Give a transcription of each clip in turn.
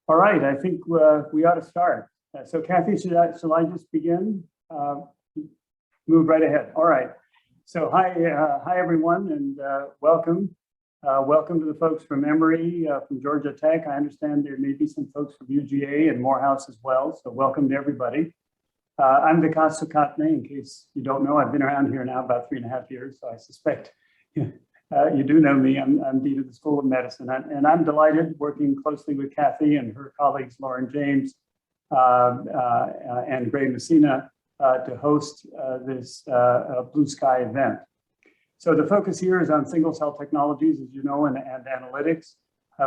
All right, I think we ought to start. So Kathy, shall I just begin? Move right ahead. All right. So hi everyone, and welcome. Welcome to the folks from Emory, from Georgia Tech. I understand there may be some folks from UGA and Morehouse as well. So welcome to everybody. I'm Vikas Sukhatne. In case you don't know, I've been around here now about 3.5 years, so I suspect you do know me. I'm Dean of the School of Medicine, and I'm delighted working closely with Kathy and her colleagues, Lauren James and Gray Messina, to host this Blue Sky event. So the focus here is on single cell technologies, as you know, and analytics.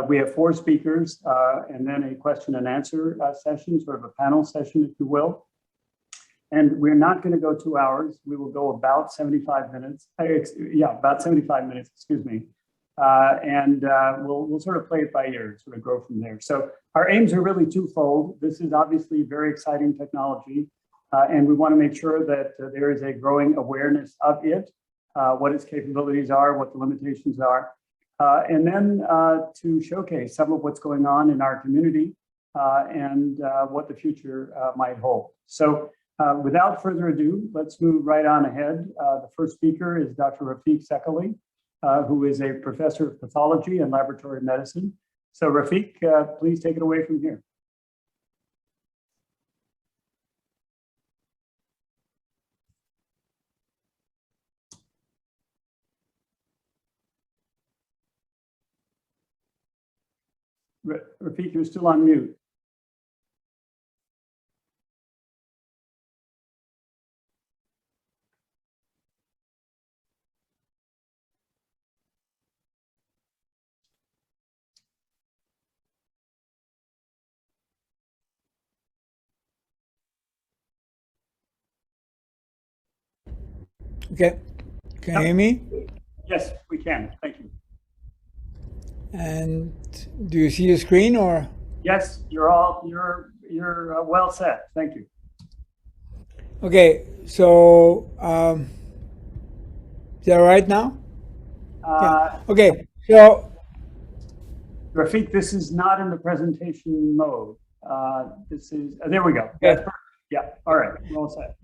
We have 4 speakers and then a question and answer session, sort of a panel session, if you will. And we're not going to go 2 hours. We will go about 75 minutes. About 75 minutes, excuse me. We'll sort of play it by ear, sort of grow from there. So our aims are really twofold. This is obviously very exciting technology, and we want to make sure that there is a growing awareness of it, what its capabilities are, what the limitations are, and then to showcase some of what's going on in our community and what the future might hold. So without further ado, let's move right on ahead. The first speaker is Dr. Rafiq Sekkali, who is a professor of pathology and laboratory medicine. So Rafiq, please take it away from here. Rafiq, you're still on mute. Okay, can you hear me? Yes, we can. Thank you. And do you see the screen or? Yes, you're well set. Thank you. Okay, so is that right now? Yeah. Okay, so Rafiq, this is not in the presentation mode. This is there we go. Okay. That's perfect. Yeah. All right. Well set.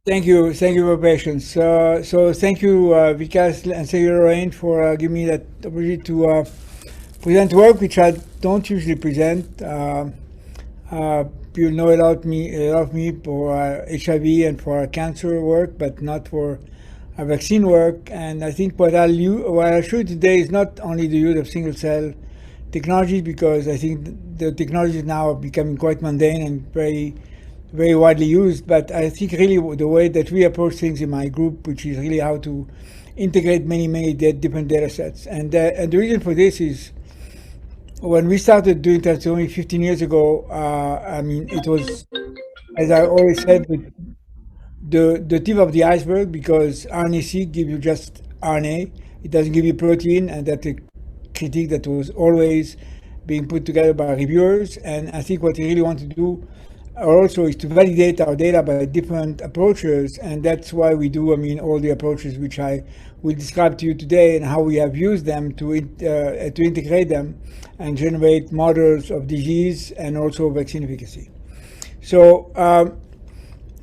Thank you for your patience. So thank you, Vikas and thank you, Lorraine, for giving me that opportunity to present work which I don't usually present. People know a lot of me for HIV and for cancer work, but not for vaccine work. And I think what I'll show you today is not only the use of single cell technologies, because I think the technologies now are becoming quite mundane and very widely used, but I think really the way that we approach things in my group, which is really how to integrate many different data sets. And the reason for this is when we started doing that only 15 years ago, I mean, it was, as I always said, the tip of the iceberg, because RNA-seq gives you just RNA. It doesn't give you protein, and that's a critique that was always being put together by reviewers. And I think what we really want to do also is to validate our data by different approaches, and that's why we do, all the approaches which I will describe to you today, and how we have used them to integrate them and generate models of disease and also vaccine efficacy. So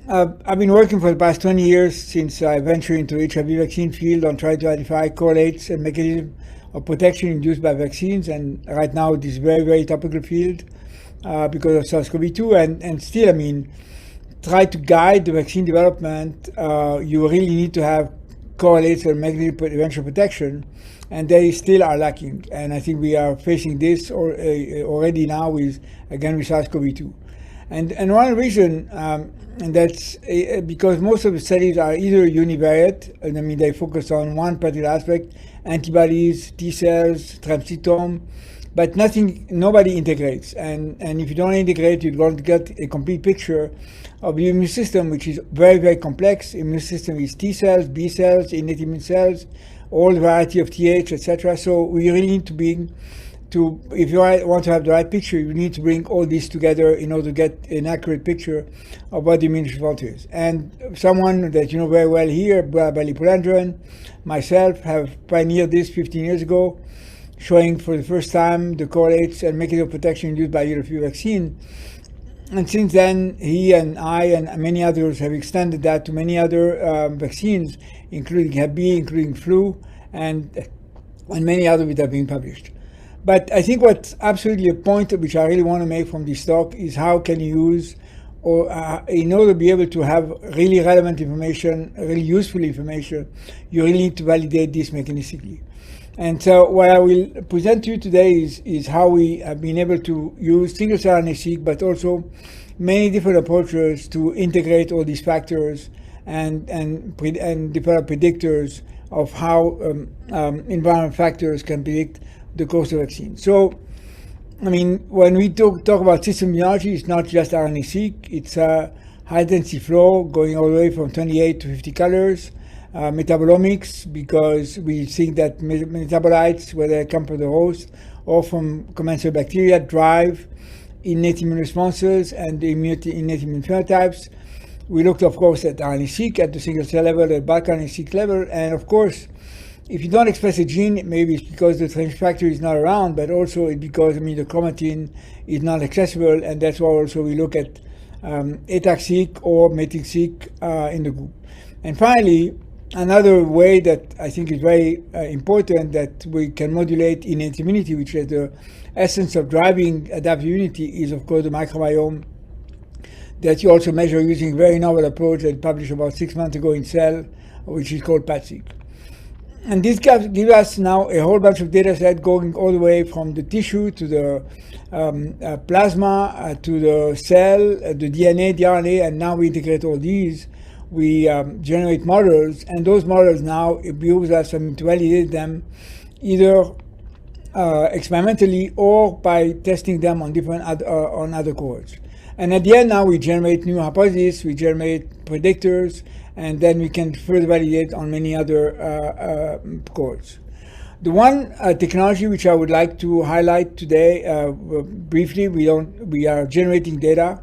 I've been working for the past 20 years since I ventured into HIV vaccine field on trying to identify correlates and mechanisms of protection induced by vaccines, and right now it is very topical field. Because of SARS-CoV-2, and still, try to guide the vaccine development, you really need to have correlates and mechanism prevention protection, and they still are lacking. And I think we are facing this already now with SARS-CoV-2. And one reason, and that's because most of the studies are either univariate, and they focus on one particular aspect, antibodies, T cells, transcriptome, but nobody integrates. And if you don't integrate, you're going to get a complete picture of the immune system, which is very complex. Immune system is T cells, B cells, innate immune cells, all variety of TH, etc. So we really need if you want to have the right picture, you need to bring all this together in order to get an accurate picture of what the immune response is. And someone that you know very well here, Balipulandran, myself, have pioneered this 15 years ago. showing for the first time the correlates and mechanism of protection induced by yellow fever vaccine. And since then, he and I and many others have extended that to many other vaccines, including Hep B, including flu, and many others that have been published. But I think what's absolutely a point which I really want to make from this talk is how can you use, or in order to be able to have really relevant information, really useful information, you really need to validate this mechanistically. And so what I will present to you today is how we have been able to use single-cell RNA-seq, but also many different approaches to integrate all these factors and develop predictors of how environmental factors can predict the course of vaccine. So, I mean, when we talk about system immunology, it's not just RNA-seq, it's a high-density flow going all the way from 28 to 50 colors. Metabolomics, because we think that metabolites, whether they come from the host or from commensal bacteria, drive innate immune responses and the innate immune phenotypes. We looked, of course, at RNA-seq at the single-cell level, at bulk RNA-seq level, and of course, if you don't express a gene, maybe it's because the transcription factor is not around, but also it's because, I mean, the chromatin is not accessible, and that's why also we look at ATAC-seq or METIC-seq in the group. And finally, another way that I think is very important that we can modulate innate immunity, which is the essence of driving adaptive immunity, is of course the microbiome that you also measure using a very novel approach that published about 6 months ago in Cell, which is called PAT-seq. And this gives us now a whole bunch of data set going all the way from the tissue to the plasma to the cell, the DNA, the RNA, and now we integrate all these. We generate models, and those models now it behooves us to validate them either experimentally or by testing them on different on other cohorts. And at the end now we generate new hypotheses, we generate predictors, and then we can further validate on many other cohorts. The one technology which I would like to highlight today briefly, we are generating data.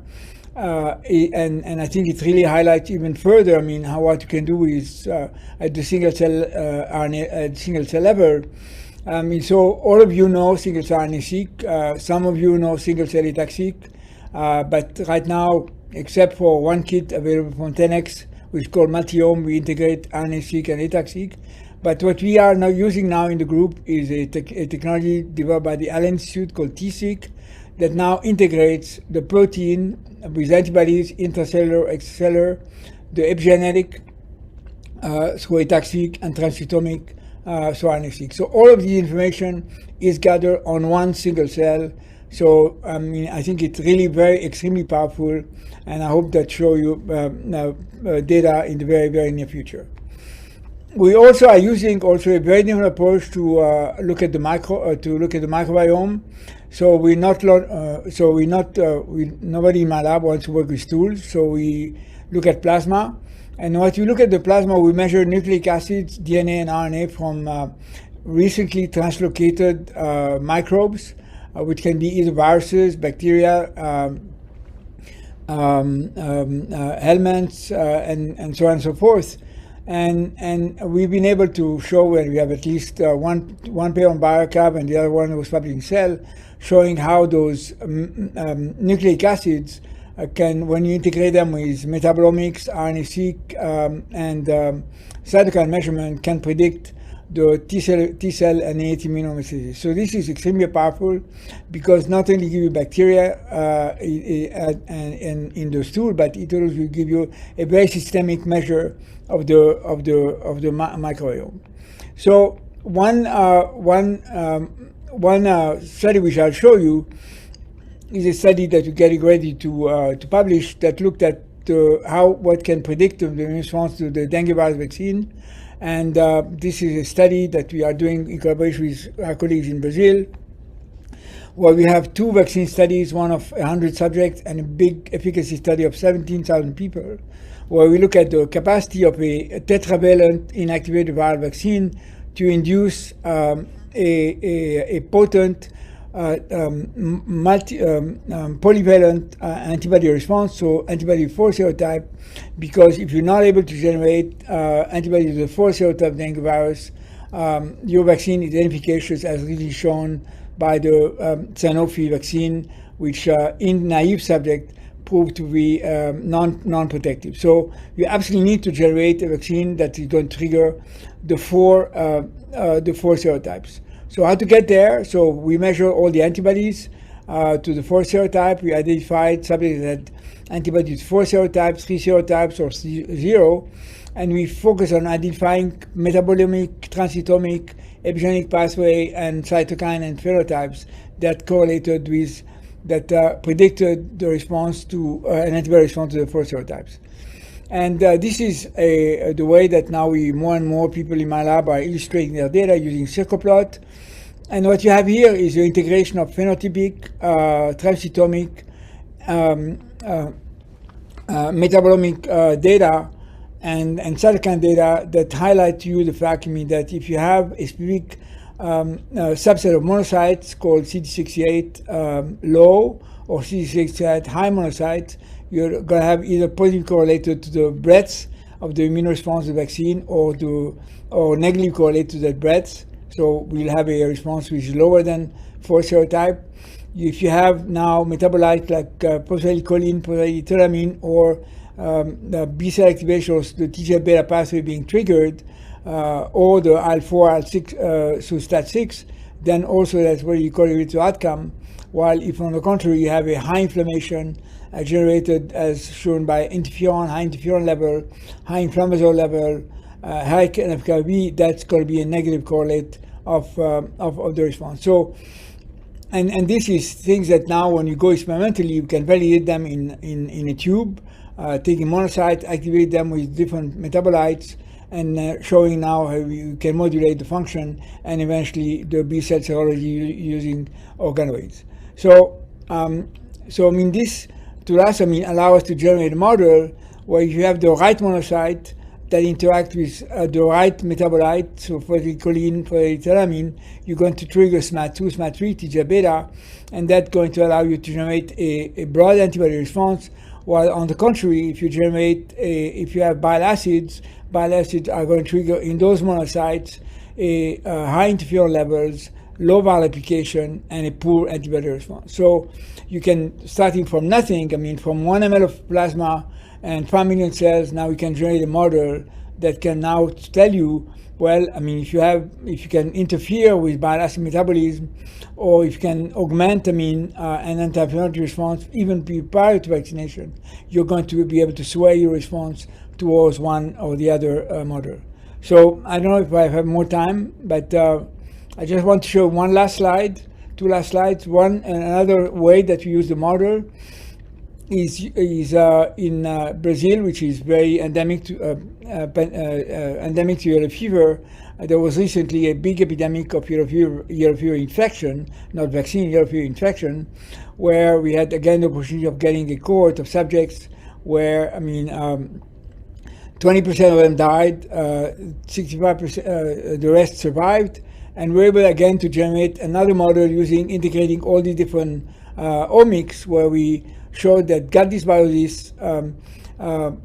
And I think it really highlights even further, I mean, what you can do is at the single-cell RNA, at single-cell level. I mean, so all of you know single-cell RNA-seq. Some of you know single-cell ATAC-seq. But right now, except for one kit available from 10x, which is called Multiome, we integrate RNA-seq and ATAC-seq. But what we are now using now in the group is a technology developed by the Allen Institute called T-seq that now integrates the protein with antibodies, intracellular, extracellular, the epigenetic, so ATAC-seq, and transcriptomic, so RNA-seq. So all of the information is gathered on one single cell. So I mean, I think it's really extremely powerful, and I hope that show you data in the very near future. We also are using a very different approach to look at the microbiome. So nobody in my lab wants to work with stools. So we look at plasma, and what you look at the plasma, we measure nucleic acids, DNA, and RNA from recently translocated microbes, which can be either viruses, bacteria, helminths, and so on and so forth. And we've been able to show, and we have at least one paper on bioRxiv and the other one was published in Cell, showing how those nucleic acids can, when you integrate them with metabolomics, RNA-seq, and cytokine measurement, can predict the T-cell and innate immune homeostasis. So this is extremely powerful because not only give you bacteria in the stool, but it also will give you a very systemic measure of the microbiome. So one study which I'll show you is a study that we're getting ready to publish that looked at what can predict the response to the dengue virus vaccine. And this is a study that we are doing in collaboration with our colleagues in Brazil, where we have 2 vaccine studies, one of 100 subjects and a big efficacy study of 17,000 people, where we look at the capacity of a tetravalent inactivated viral vaccine to induce a potent polyvalent antibody response, so antibody 4 serotype, because if you're not able to generate antibodies to the 4 serotype dengue virus, your vaccine is inefficacious, as really shown by the Sanofi vaccine, which in naive subjects proved to be non-protective. So you absolutely need to generate a vaccine that is going to trigger the four serotypes. So how to get there? So we measure all the antibodies to the four serotype. We identified subjects that had antibodies to four serotypes, three serotypes, or zero, and we focus on identifying metabolomic, transcriptomic, epigenetic pathway, and cytokine and phenotypes that correlated with, that predicted the response to an antibody response to the four serotypes. And this is the way that now more and more people in my lab are illustrating their data using CircoPlot. And what you have here is the integration of phenotypic, transcriptomic, metabolomic data and cytokine data that highlight to you the fact that if you have a specific subset of monocytes called CD68 low or CD68 high monocytes, you're going to have either positively correlated to the breadth of the immune response to the vaccine or negatively correlated to that breadth. So we'll have a response which is lower than 4 serotype. If you have now metabolites like polycholine, polyethylamine, or the B cell activation, or the TGF-beta pathway being triggered, or the IL-4, IL-6, so STAT6, then also that's very correlated to outcome. While if on the contrary you have a high inflammation generated as shown by interferon, high interferon level, high inflammasome level, high NF-κB, that's going to be a negative correlate of the response. So, and this is things that now when you go experimentally, you can validate them in a tube, taking monocytes, activate them with different metabolites, and showing now how you can modulate the function and eventually the B cell serology using organoids. So, this to us, allow us to generate a model where you have the right monocyte that interact with the right metabolite, so for the choline, for the theramine, you're going to trigger SMAD2, SMAD3, TGF-beta, and that's going to allow you to generate a broad antibody response. While on the contrary, if you if you have bile acids are going to trigger in those monocytes high interferon levels, low viral application, and a poor antibody response. So you can, starting from nothing, from 1 ml of plasma and 5 million cells, now we can generate a model that can now tell you, well, if you can interfere with bile acid metabolism, or if you can augment, an anti-inflammatory response even prior to vaccination, you're going to be able to sway your response towards one or the other model. So I don't know if I have more time, but I just want to show two last slides. Another way that we use the model is in Brazil, which is very endemic to yellow fever. There was recently a big epidemic of yellow fever infection, not vaccine, yellow fever infection, where we had again the opportunity of getting a cohort of subjects where 20% of them died, 65%, the rest survived, and we were able again to generate another model integrating all the different omics, where we showed that gut dysbiosis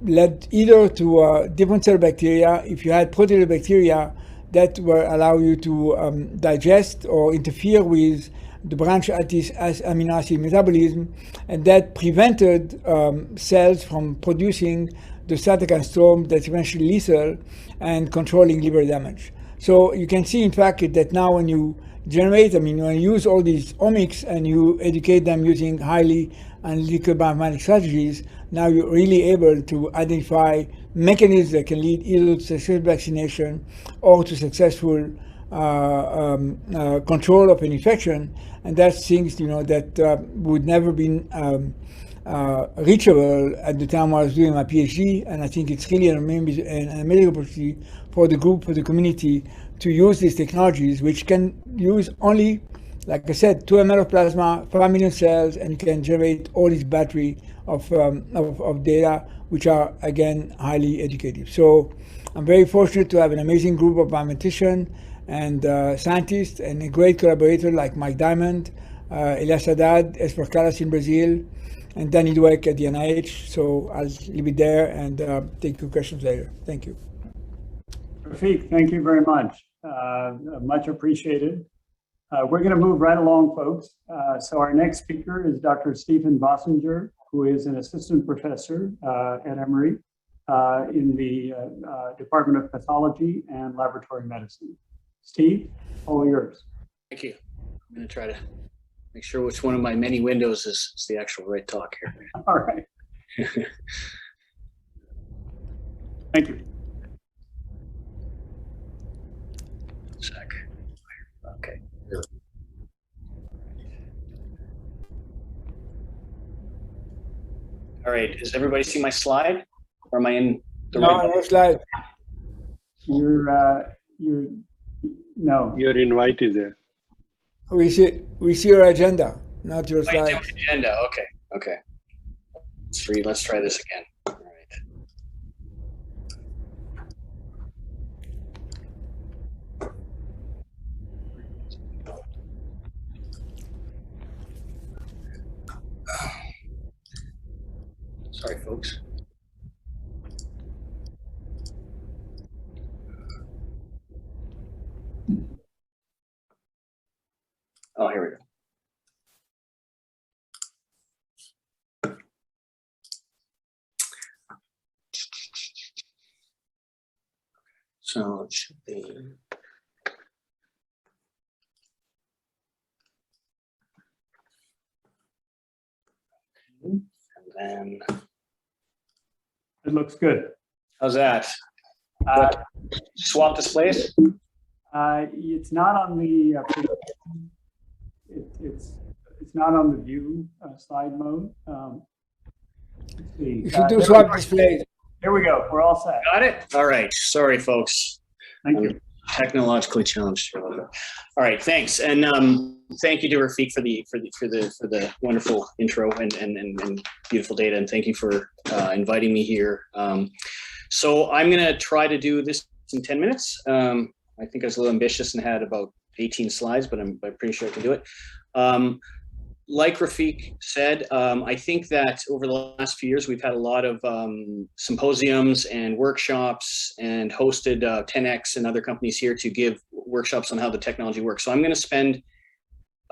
led either to different cell bacteria. If you had proteolytic bacteria that will allow you to digest or interfere with the branch amino acid metabolism, and that prevented cells from producing the cytokine storm that's eventually lethal and controlling liver damage. So you can see, in fact, that now when you generate, when you use all these omics and you educate them using highly analytical bioinformatics strategies, now you're really able to identify mechanisms that can lead either to successful vaccination or to successful control of an infection. And that's things that would never been reachable at the time I was doing my PhD. And I think it's really an amazing opportunity for the group, for the community, to use these technologies, which can use only, like I said, 2 ml of plasma, 5 million cells, and you can generate all this battery of data, which are, again, highly educative. So I'm very fortunate to have an amazing group of biometricians and scientists, and a great collaborator like Mike Diamond, Elias Haddad, Esper Callas in Brazil, and Danny Dweck at the NIH. So I'll leave it there and take your questions later. Thank you. Rafiq, thank you very much. Much appreciated. We're going to move right along, folks. So our next speaker is Dr. Stephen Bossinger, who is an assistant professor at Emory in the Department of Pathology and Laboratory Medicine. Steve, all yours. Thank you. I'm going to try to make sure which one of my many windows is the actual right talk here. All right. Thank you. Sec. Okay. All right. Does everybody see my slide? Or am I in the right? No slide. No. Your invite is there. We see your agenda, not your Oh, you do slides. agenda. Okay. Okay. Let's try this again. All right. Sorry, folks. Oh, here we go. So it should be. And then, It looks good. how's that? Uh, Swap displays? It's not on the it's not on the view slide mode. Let's see. You should do There swap we go. displays. There we go. We're all set. Got it? All right. Sorry, folks. Thank you. Technologically challenged here a little bit. All right, thanks, and thank you to Rafiq for the wonderful intro and beautiful data, and thank you for inviting me here. So I'm going to try to do this in 10 minutes. I think I was a little ambitious and had about 18 slides, but I'm pretty sure I can do it. Like Rafiq said, I think that over the last few years, we've had a lot of symposiums and workshops and hosted 10X and other companies here to give workshops on how the technology works. So I'm going to spend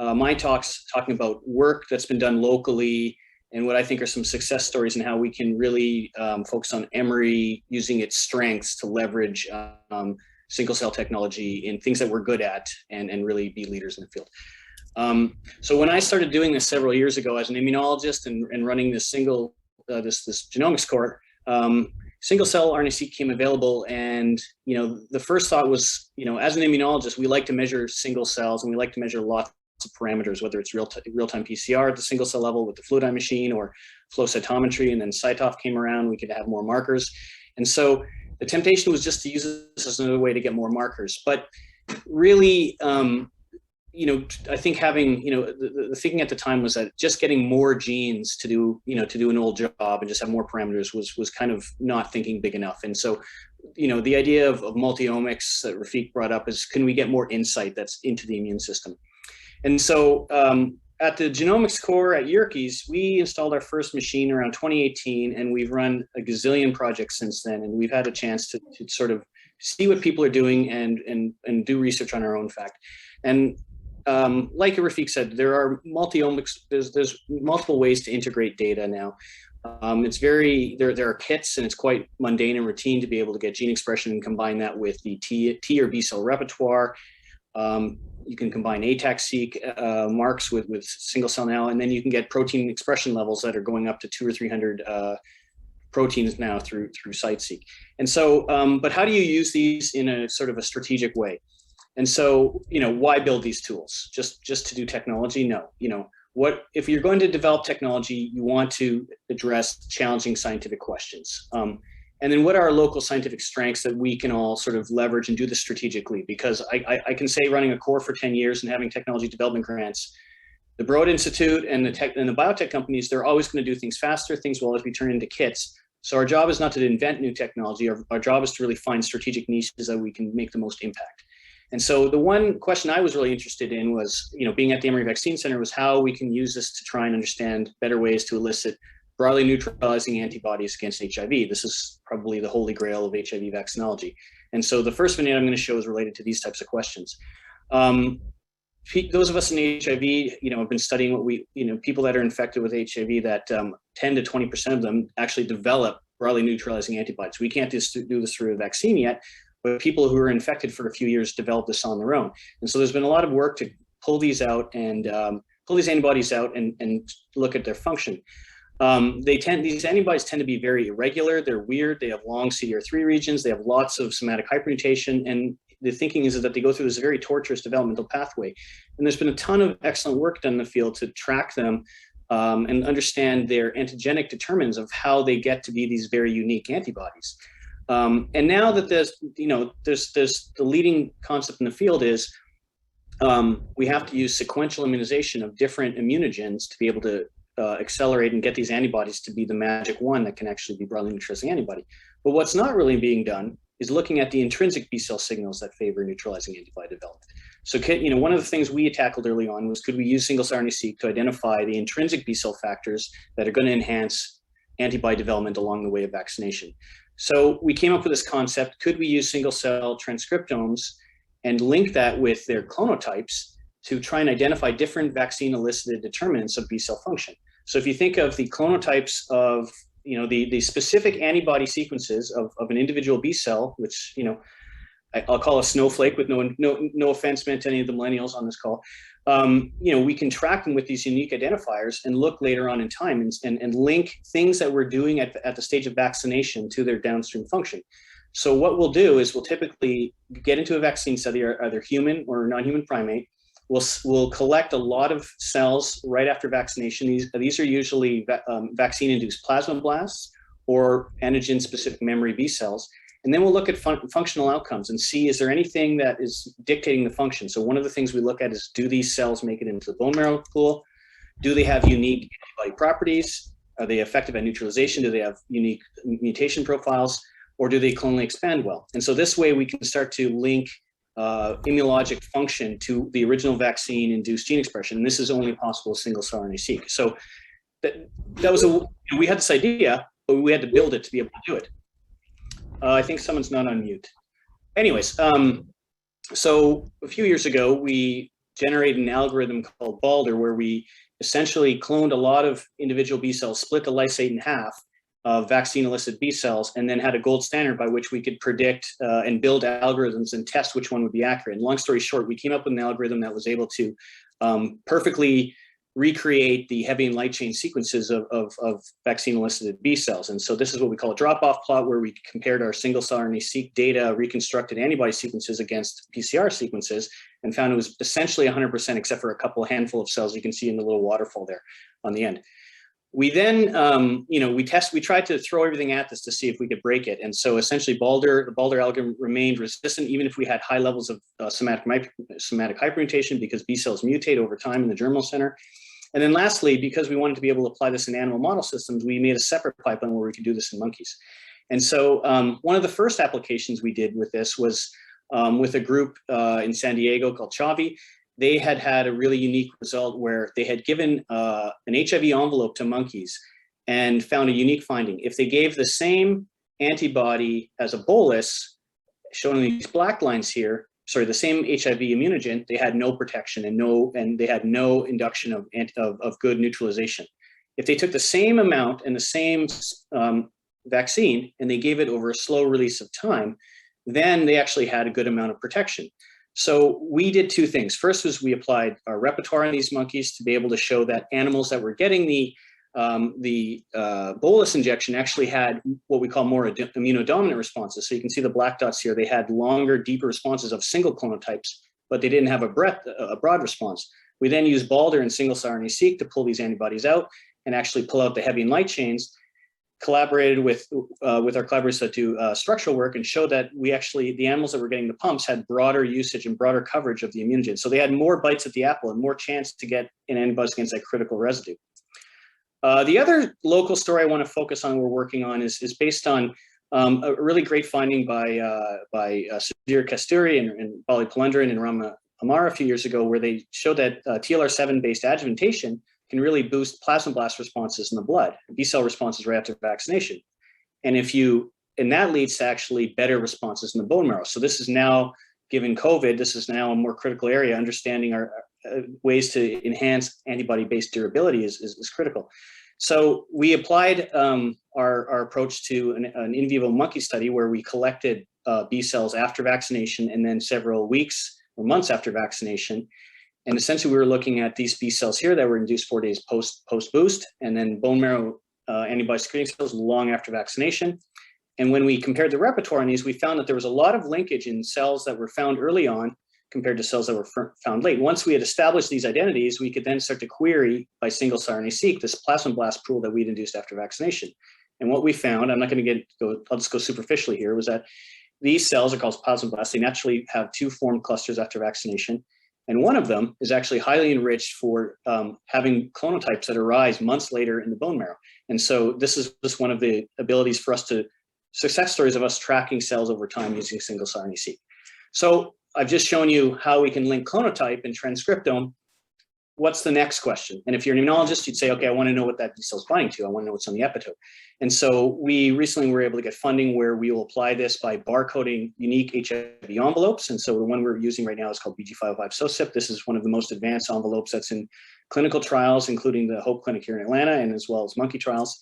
my talks talking about work that's been done locally and what I think are some success stories and how we can really focus on Emory using its strengths to leverage single cell technology in things that we're good at and really be leaders in the field. So when I started doing this several years ago as an immunologist and running this this genomics court, single cell RNA-seq came available, and the first thought was, as an immunologist, we like to measure single cells and we like to measure lots of parameters, whether it's real-time PCR at the single cell level with the Fluidigm machine or flow cytometry, and then CyTOF came around, we could have more markers. And so the temptation was just to use this as another way to get more markers. But really, I think having, the thinking at the time was that just getting more genes to do an old job and just have more parameters was kind of not thinking big enough. And so, the idea of multi-omics that Rafiq brought up is, can we get more insight that's into the immune system? And so at the genomics core at Yerkes, we installed our first machine around 2018, and we've run a gazillion projects since then. And we've had a chance to sort of see what people are doing and do research on our own fact. And like Rafiq said, there are multi-omics, there's multiple ways to integrate data now. There are kits, and it's quite mundane and routine to be able to get gene expression and combine that with the T or B cell repertoire. You can combine ATAC-seq marks with single cell now, and then you can get protein expression levels that are going up to 200 or 300 proteins now through CyTOF. And so, but how do you use these in a sort of a strategic way? And so, why build these tools? Just to do technology? No. What if you're going to develop technology, you want to address challenging scientific questions. And then what are our local scientific strengths that we can all sort of leverage and do this strategically? Because I can say, running a core for 10 years and having technology development grants, the Broad Institute and the biotech companies, they're always going to do things faster. Things will always be turned into kits. So our job is not to invent new technology. Our job is to really find strategic niches that we can make the most impact. And so the one question I was really interested in was, being at the Emory Vaccine Center, was how we can use this to try and understand better ways to elicit broadly neutralizing antibodies against HIV. This is probably the holy grail of HIV vaccinology. And so the first vignette I'm going to show is related to these types of questions. Those of us in HIV, have been studying what people that are infected with HIV, that 10 to 20% of them actually develop broadly neutralizing antibodies. We can't just do this through a vaccine yet, but people who are infected for a few years develop this on their own. And so there's been a lot of work to pull these out and pull these antibodies out and look at their function. These antibodies tend to be very irregular. They're weird. They have long CDR3 regions. They have lots of somatic hypermutation. And the thinking is that they go through this very torturous developmental pathway. And there's been a ton of excellent work done in the field to track them and understand their antigenic determinants of how they get to be these very unique antibodies. And now that there's the leading concept in the field is we have to use sequential immunization of different immunogens to be able to accelerate and get these antibodies to be the magic one that can actually be broadly neutralizing antibody. But what's not really being done is looking at the intrinsic B cell signals that favor neutralizing antibody development. So, one of the things we tackled early on was, could we use single-cell RNA-seq to identify the intrinsic B cell factors that are going to enhance antibody development along the way of vaccination? So we came up with this concept: could we use single-cell transcriptomes and link that with their clonotypes to try and identify different vaccine-elicited determinants of B cell function? So if you think of the clonotypes of the specific antibody sequences of an individual B cell, which I'll call a snowflake with no offense meant to any of the millennials on this call. We can track them with these unique identifiers and look later on in time and link things that we're doing at the stage of vaccination to their downstream function. So what we'll do is we'll typically get into a vaccine study, either human or non-human primate. We'll collect a lot of cells right after vaccination. These are usually vaccine-induced plasmablasts or antigen-specific memory B cells. And then we'll look at functional outcomes and see, is there anything that is dictating the function? So one of the things we look at is, do these cells make it into the bone marrow pool? Do they have unique antibody properties? Are they effective at neutralization? Do they have unique mutation profiles? Or do they clonally expand well? And so this way we can start to link immunologic function to the original vaccine-induced gene expression. And this is only possible with single-cell RNA-seq. So that was we had this idea, but we had to build it to be able to do it. I think someone's not on mute. Anyways, so a few years ago, we generated an algorithm called Balder, where we essentially cloned a lot of individual B cells, split the lysate in half of vaccine-elicited B cells, and then had a gold standard by which we could predict and build algorithms and test which one would be accurate. And long story short, we came up with an algorithm that was able to perfectly recreate the heavy and light chain sequences of vaccine-elicited B cells. And so this is what we call a drop-off plot, where we compared our single-cell RNA-seq data, reconstructed antibody sequences against PCR sequences, and found it was essentially 100%, except for a handful of cells you can see in the little waterfall there on the end. We then, we tried to throw everything at this to see if we could break it. And so essentially the Balder algorithm remained resistant, even if we had high levels of somatic hypermutation, because B cells mutate over time in the germinal center. And then lastly, because we wanted to be able to apply this in animal model systems, we made a separate pipeline where we could do this in monkeys. And so one of the first applications we did with this was with a group in San Diego called Chavi. They had a really unique result where they had given an HIV envelope to monkeys and found a unique finding. If they gave the same antibody as a bolus, shown in these black lines here, the same HIV immunogen, they had no protection and they had no induction of good neutralization. If they took the same amount and the same vaccine and they gave it over a slow release of time, then they actually had a good amount of protection. So we did two things. First was we applied our repertoire on these monkeys to be able to show that animals that were getting the bolus injection actually had what we call more immunodominant responses. So you can see the black dots here. They had longer, deeper responses of single clonotypes, but they didn't have a broad response. We then used Balder and single-cell RNA-seq to pull these antibodies out and actually pull out the heavy and light chains. Collaborated with our collaborators that do structural work, and showed that the animals that were getting the pumps had broader usage and broader coverage of the immunogen. So they had more bites at the apple and more chance to get an antibody against that critical residue. The other local story I want to focus on we're working on is based on a really great finding by Sudhir Kasturi and Bali Palendran and Rama Amara a few years ago, where they showed that TLR7-based adjuvantation can really boost plasmablast responses in the blood, B cell responses right after vaccination. And if you and that leads to actually better responses in the bone marrow. So this is now, given COVID, this is now a more critical area. Understanding our ways to enhance antibody-based durability is critical. So we applied our approach to an in vivo monkey study where we collected B cells after vaccination and then several weeks or months after vaccination. And essentially, we were looking at these B cells here that were induced 4 days post boost, and then bone marrow antibody secreting cells long after vaccination. And when we compared the repertoire on these, we found that there was a lot of linkage in cells that were found early on compared to cells that were found late. Once we had established these identities, we could then start to query by single-cell RNA-seq this plasmablast pool that we'd induced after vaccination. And what we found, I'm not going to I'll just go superficially here, was that these cells are called plasmablasts. They naturally have 2 formed clusters after vaccination. And one of them is actually highly enriched for having clonotypes that arise months later in the bone marrow. And so this is just one of the abilities for us to, success stories of us tracking cells over time using single-cell RNA-seq. So I've just shown you how we can link clonotype and transcriptome. What's the next question? And if you're an immunologist, you'd say, okay, I want to know what that B cell's binding to. I want to know what's on the epitope. And so we recently were able to get funding where we will apply this by barcoding unique HIV envelopes. And so the one we're using right now is called BG505 SOCIP. This is one of the most advanced envelopes that's in clinical trials, including the Hope Clinic here in Atlanta, and as well as monkey trials.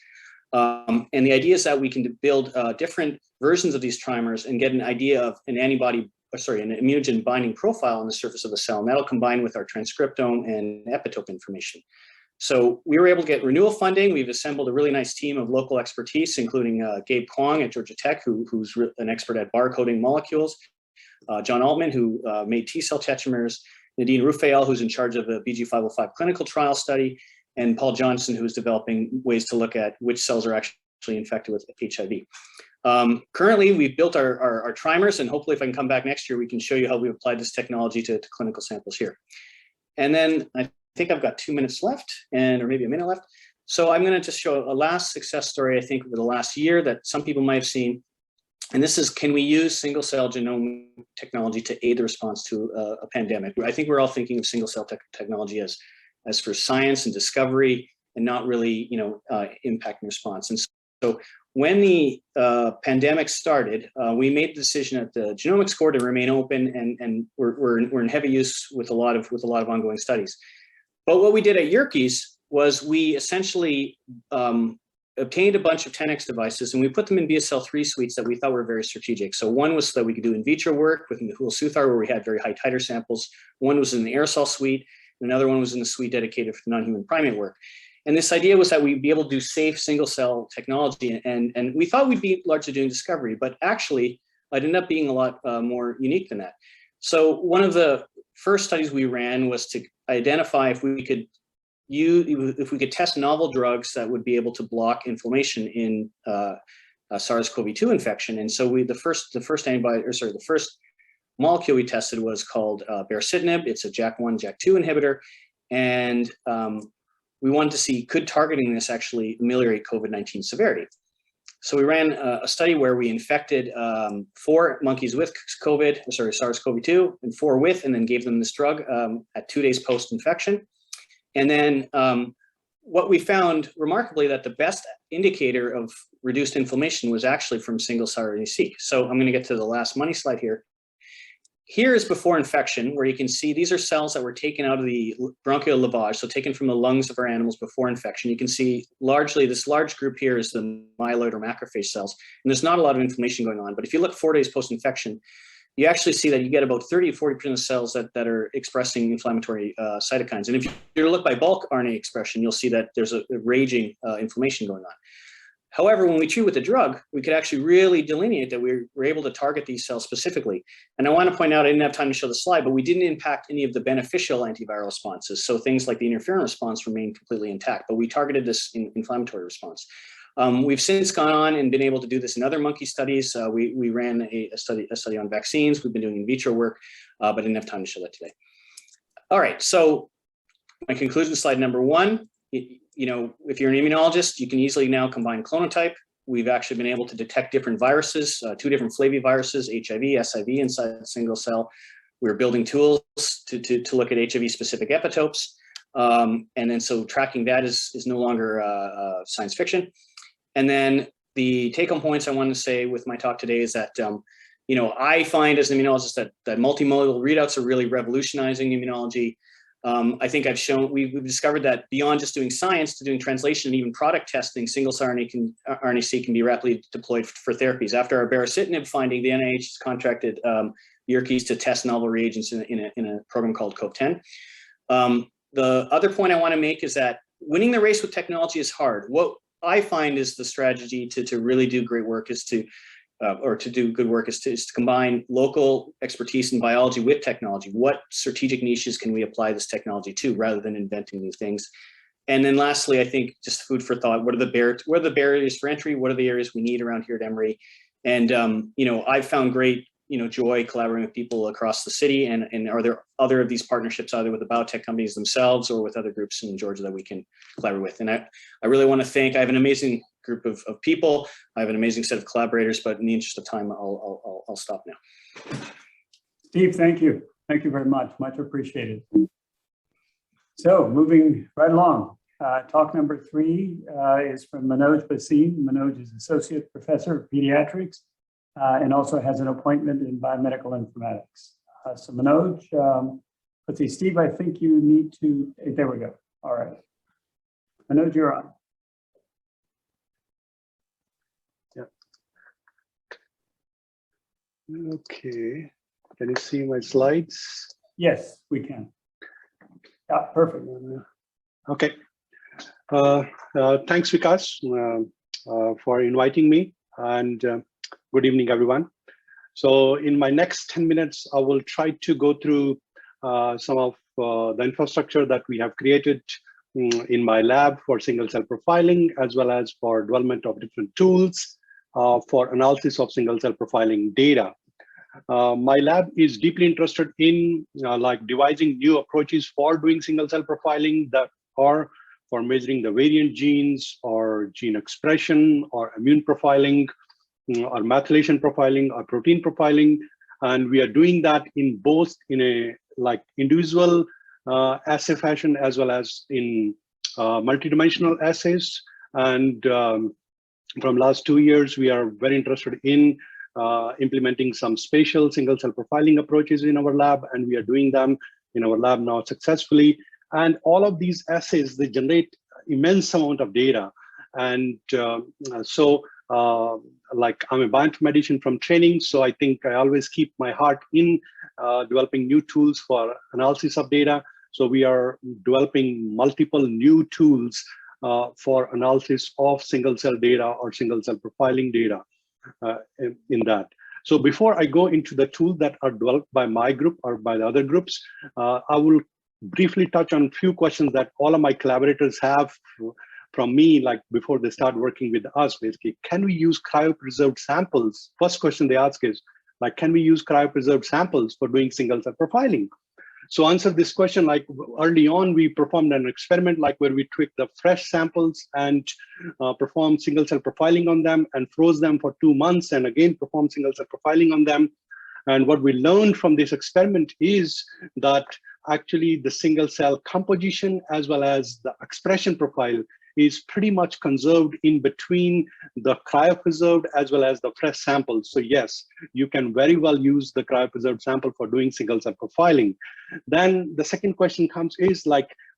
And the idea is that we can build different versions of these trimers and get an idea of an antibody, an immunogen binding profile on the surface of the cell, and that'll combine with our transcriptome and epitope information. So we were able to get renewal funding. We've assembled a really nice team of local expertise, including Gabe Kwong at Georgia Tech, who's an expert at barcoding molecules, John Altman, who made T-cell tetramers, Nadine Rufael, who's in charge of the BG505 clinical trial study, and Paul Johnson, who's developing ways to look at which cells are actually infected with HIV. Currently, we've built our trimers, and hopefully if I can come back next year, we can show you how we applied this technology to clinical samples here. And then I think I've got 2 minutes left, or maybe a minute left. So I'm gonna just show a last success story, I think, over the last year that some people might have seen. And this is, can we use single cell genome technology to aid the response to a pandemic? I think we're all thinking of single cell technology as for science and discovery and not really, impacting response. And so when the pandemic started, we made the decision at the Genomics Core to remain open, and we're in heavy use with a lot of ongoing studies. But what we did at Yerkes was we essentially obtained a bunch of 10x devices, and we put them in BSL-3 suites that we thought were very strategic. So one was so that we could do in vitro work with Mehul Suthar, where we had very high titer samples. One was in the aerosol suite. Another one was in the suite dedicated for non-human primate work. And this idea was that we'd be able to do safe single cell technology. And we thought we'd be largely doing discovery, but actually it ended up being a lot more unique than that. So one of the first studies we ran was to identify if we could test novel drugs that would be able to block inflammation in SARS-CoV-2 infection. And so the first molecule we tested was called baricitinib. It's a JAK1, JAK2 inhibitor. And we wanted to see, could targeting this actually ameliorate COVID-19 severity? So we ran a study where we infected 4 monkeys with SARS-CoV-2 and 4 with, and then gave them this drug at 2 days post-infection. And then what we found, remarkably, that the best indicator of reduced inflammation was actually from single-cell RNA-seq. So I'm going to get to the last money slide here. Here is before infection, where you can see these are cells that were taken out of the bronchial lavage, so taken from the lungs of our animals before infection. You can see largely this large group here is the myeloid or macrophage cells, and there's not a lot of inflammation going on. But if you look 4 days post-infection, you actually see that you get about 30 to 40% of cells that are expressing inflammatory cytokines. And if you look by bulk RNA expression, you'll see that there's a raging inflammation going on. However, when we treat with the drug, we could actually really delineate that we were able to target these cells specifically. And I want to point out, I didn't have time to show the slide, but we didn't impact any of the beneficial antiviral responses. So things like the interferon response remained completely intact, but we targeted this inflammatory response. We've since gone on and been able to do this in other monkey studies. We ran a study on vaccines. We've been doing in vitro work, but I didn't have time to show that today. All right, so my conclusion slide number 1. If you're an immunologist, you can easily now combine clonotype. We've actually been able to detect different viruses, 2 different flaviviruses, HIV, SIV inside a single cell. We're building tools to look at HIV-specific epitopes. And then so tracking that is no longer science fiction. And then the take-home points I want to say with my talk today is that, I find as an immunologist that multimodal readouts are really revolutionizing immunology. I think we've discovered that beyond just doing science to doing translation and even product testing, single-cell RNA-seq can be rapidly deployed for therapies. After our baricitinib finding, the NIH has contracted Yerkes to test novel reagents in a program called COPE10. The other point I want to make is that winning the race with technology is hard. What I find is the strategy to really do great work is to do good work is to combine local expertise in biology with technology. What strategic niches can we apply this technology to rather than inventing new things? And then lastly, I think just food for thought, what are the barriers for entry? What are the areas we need around here at Emory? And, I've found great, joy collaborating with people across the city. And are there other of these partnerships either with the biotech companies themselves or with other groups in Georgia that we can collaborate with? And I really want to thank, I have an amazing group of people. I have an amazing set of collaborators, but in the interest of time, I'll stop now. Steve, thank you. Thank you very much. Much appreciated. So moving right along, talk number 3 is from Manoj Bhasin. Manoj is Associate Professor of Pediatrics and also has an appointment in Biomedical Informatics. So Manoj, let's see, Steve, I think you need to, there we go. All right. Manoj, you're on. Okay, can you see my slides? Yes, we can. Yeah, perfect. Okay. Thanks, Vikas, for inviting me, and good evening, everyone. So in my next 10 minutes, I will try to go through some of the infrastructure that we have created in my lab for single-cell profiling, as well as for development of different tools for analysis of single-cell profiling data. My lab is deeply interested in devising new approaches for doing single-cell profiling that are for measuring the variant genes or gene expression or immune profiling or methylation profiling or protein profiling. And we are doing that in both in a individual assay fashion as well as in multidimensional assays. And from last 2 years, we are very interested in implementing some spatial single-cell profiling approaches in our lab, and we are doing them in our lab now successfully. And all of these assays, they generate immense amount of data. And so I'm a bioinformatician from training, so I think I always keep my heart in developing new tools for analysis of data. So we are developing multiple new tools for analysis of single-cell data or single-cell profiling data in that. So before I go into the tools that are developed by my group or by the other groups, I will briefly touch on a few questions that all of my collaborators have from me, before they start working with us. Basically, can we use cryopreserved samples? First question they ask is, can we use cryopreserved samples for doing single-cell profiling? So answer this question, early on, we performed an experiment where we took the fresh samples and performed single-cell profiling on them and froze them for 2 months and again performed single-cell profiling on them. And what we learned from this experiment is that actually the single-cell composition as well as the expression profile is pretty much conserved in between the cryopreserved as well as the fresh samples. So yes, you can very well use the cryopreserved sample for doing single-cell profiling. Then the second question comes is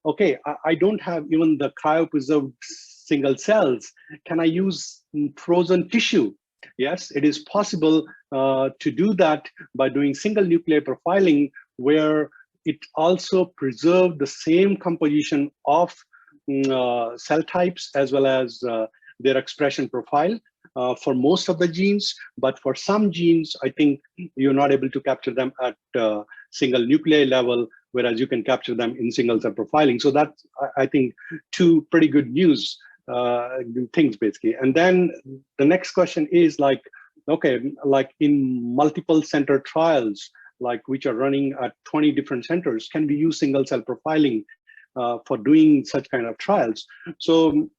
okay, I don't have even the cryopreserved single cells. Can I use frozen tissue? Yes, it is possible to do that by doing single nuclear profiling, where it also preserved the same composition of cell types as well as their expression profile for most of the genes. But for some genes, I think you're not able to capture them at single nuclei level, whereas you can capture them in single cell profiling. So that's, I think, two pretty good news things basically. And then the next question is okay, in multiple center trials, which are running at 20 different centers, can we use single cell profiling for doing such kind of trials? So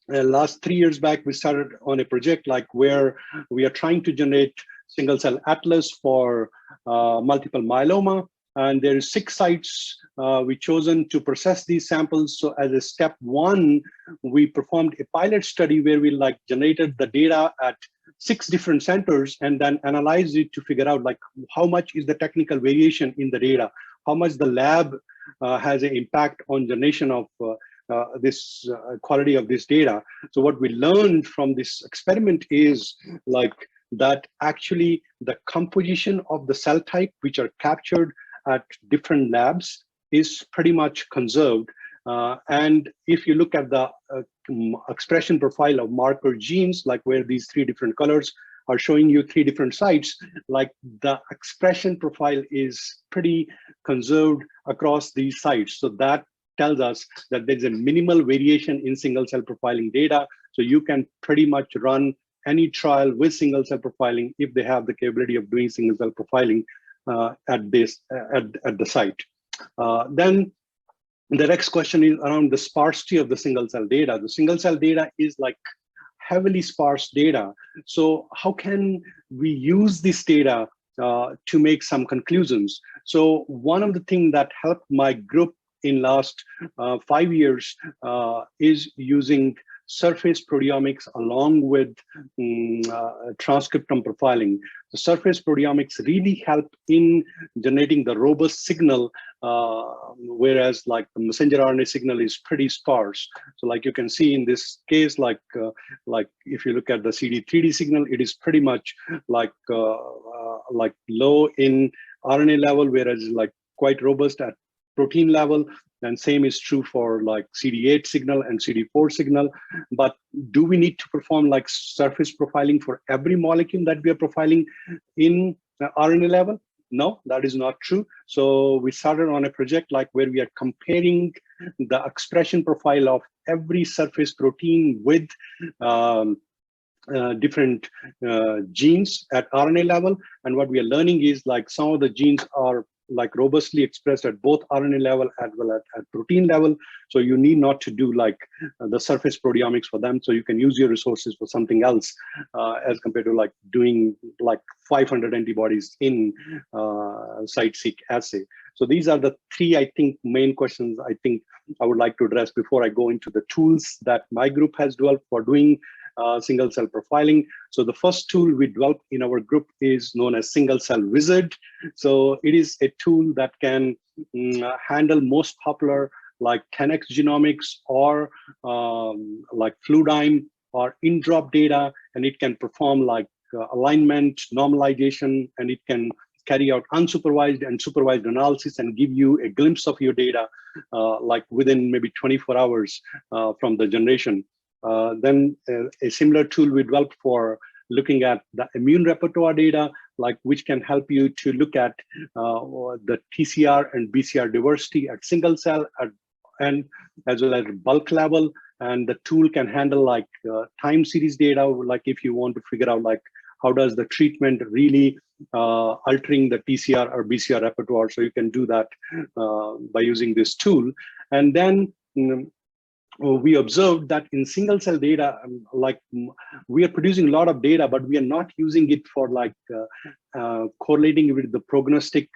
last 3 years back, we started on a project where we are trying to generate single cell atlas for multiple myeloma. And there is 6 sites we chosen to process these samples. So as a step 1, we performed a pilot study where we like generated the data at 6 different centers and then analyzed it to figure out like how much is the technical variation in the data, how much the lab has an impact on generation of this quality of this data. So what we learned from this experiment is like that actually the composition of the cell type which are captured at different labs is pretty much conserved. And if you look at the expression profile of marker genes, like where these 3 different colors are showing you 3 different sites, like the expression profile is pretty conserved across these sites. So that tells us that there's a minimal variation in single cell profiling data. So you can pretty much run any trial with single cell profiling if they have the capability of doing single cell profiling at the site. Then the next question is around the sparsity of the single cell data. The single cell data is like heavily sparse data. So how can we use this data to make some conclusions? So one of the things that helped my group in last 5 years is using surface proteomics along with transcriptome profiling. The surface proteomics really help in generating the robust signal, whereas like the messenger RNA signal is pretty sparse. So like you can see in this case, like if you look at the CD3D signal, it is pretty much like low in RNA level, whereas like quite robust at protein level. And same is true for like CD8 signal and CD4 signal. But do we need to perform like surface profiling for every molecule that we are profiling in RNA level? No, that is not true. So we started on a project like where we are comparing the expression profile of every surface protein with different genes at RNA level. And what we are learning is like some of the genes are like robustly expressed at both RNA level as well as at protein level. So you need not to do like the surface proteomics for them. So you can use your resources for something else as compared to like doing like 500 antibodies in site-seq assay. So these are the 3, I think, main questions I think I would like to address before I go into the tools that my group has developed for doing single cell profiling. So the first tool we developed in our group is known as Single Cell Wizard. So it is a tool that can handle most popular like 10x genomics or like Fluidigm or in-drop data, and it can perform like alignment, normalization, and it can carry out unsupervised and supervised analysis and give you a glimpse of your data like within maybe 24 hours from the generation. Then a similar tool we developed for looking at the immune repertoire data, like which can help you to look at the TCR and BCR diversity at single cell and as well as bulk level. And the tool can handle like time series data, like if you want to figure out like how does the treatment really altering the TCR or BCR repertoire. So you can do that by using this tool. And then we observed that in single cell data, like we are producing a lot of data, but we are not using it for like correlating with the prognostic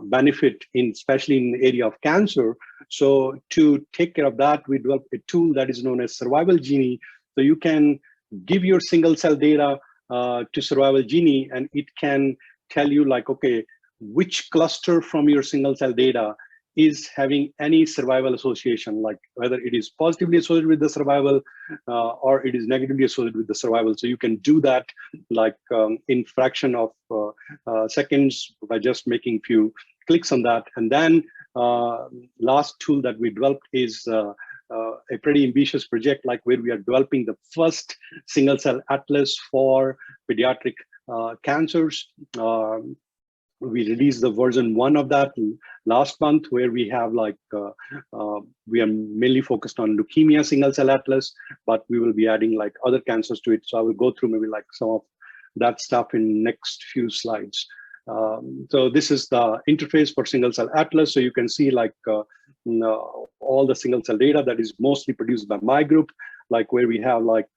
benefit in, especially in the area of cancer. So to take care of that, we developed a tool that is known as Survival Genie. So you can give your single cell data to Survival Genie, and it can tell you like, okay, which cluster from your single cell data is having any survival association, like whether it is positively associated with the survival or it is negatively associated with the survival. So you can do that like in fraction of seconds by just making few clicks on that. And then last tool that we developed is a pretty ambitious project, like where we are developing the first single cell atlas for pediatric cancers. We released the version 1 of that last month, where we have like, we are mainly focused on leukemia single cell atlas, but we will be adding like other cancers to it. So I will go through maybe like some of that stuff in next few slides. So this is the interface for single cell atlas. So you can see like all the single cell data that is mostly produced by my group, like where we have like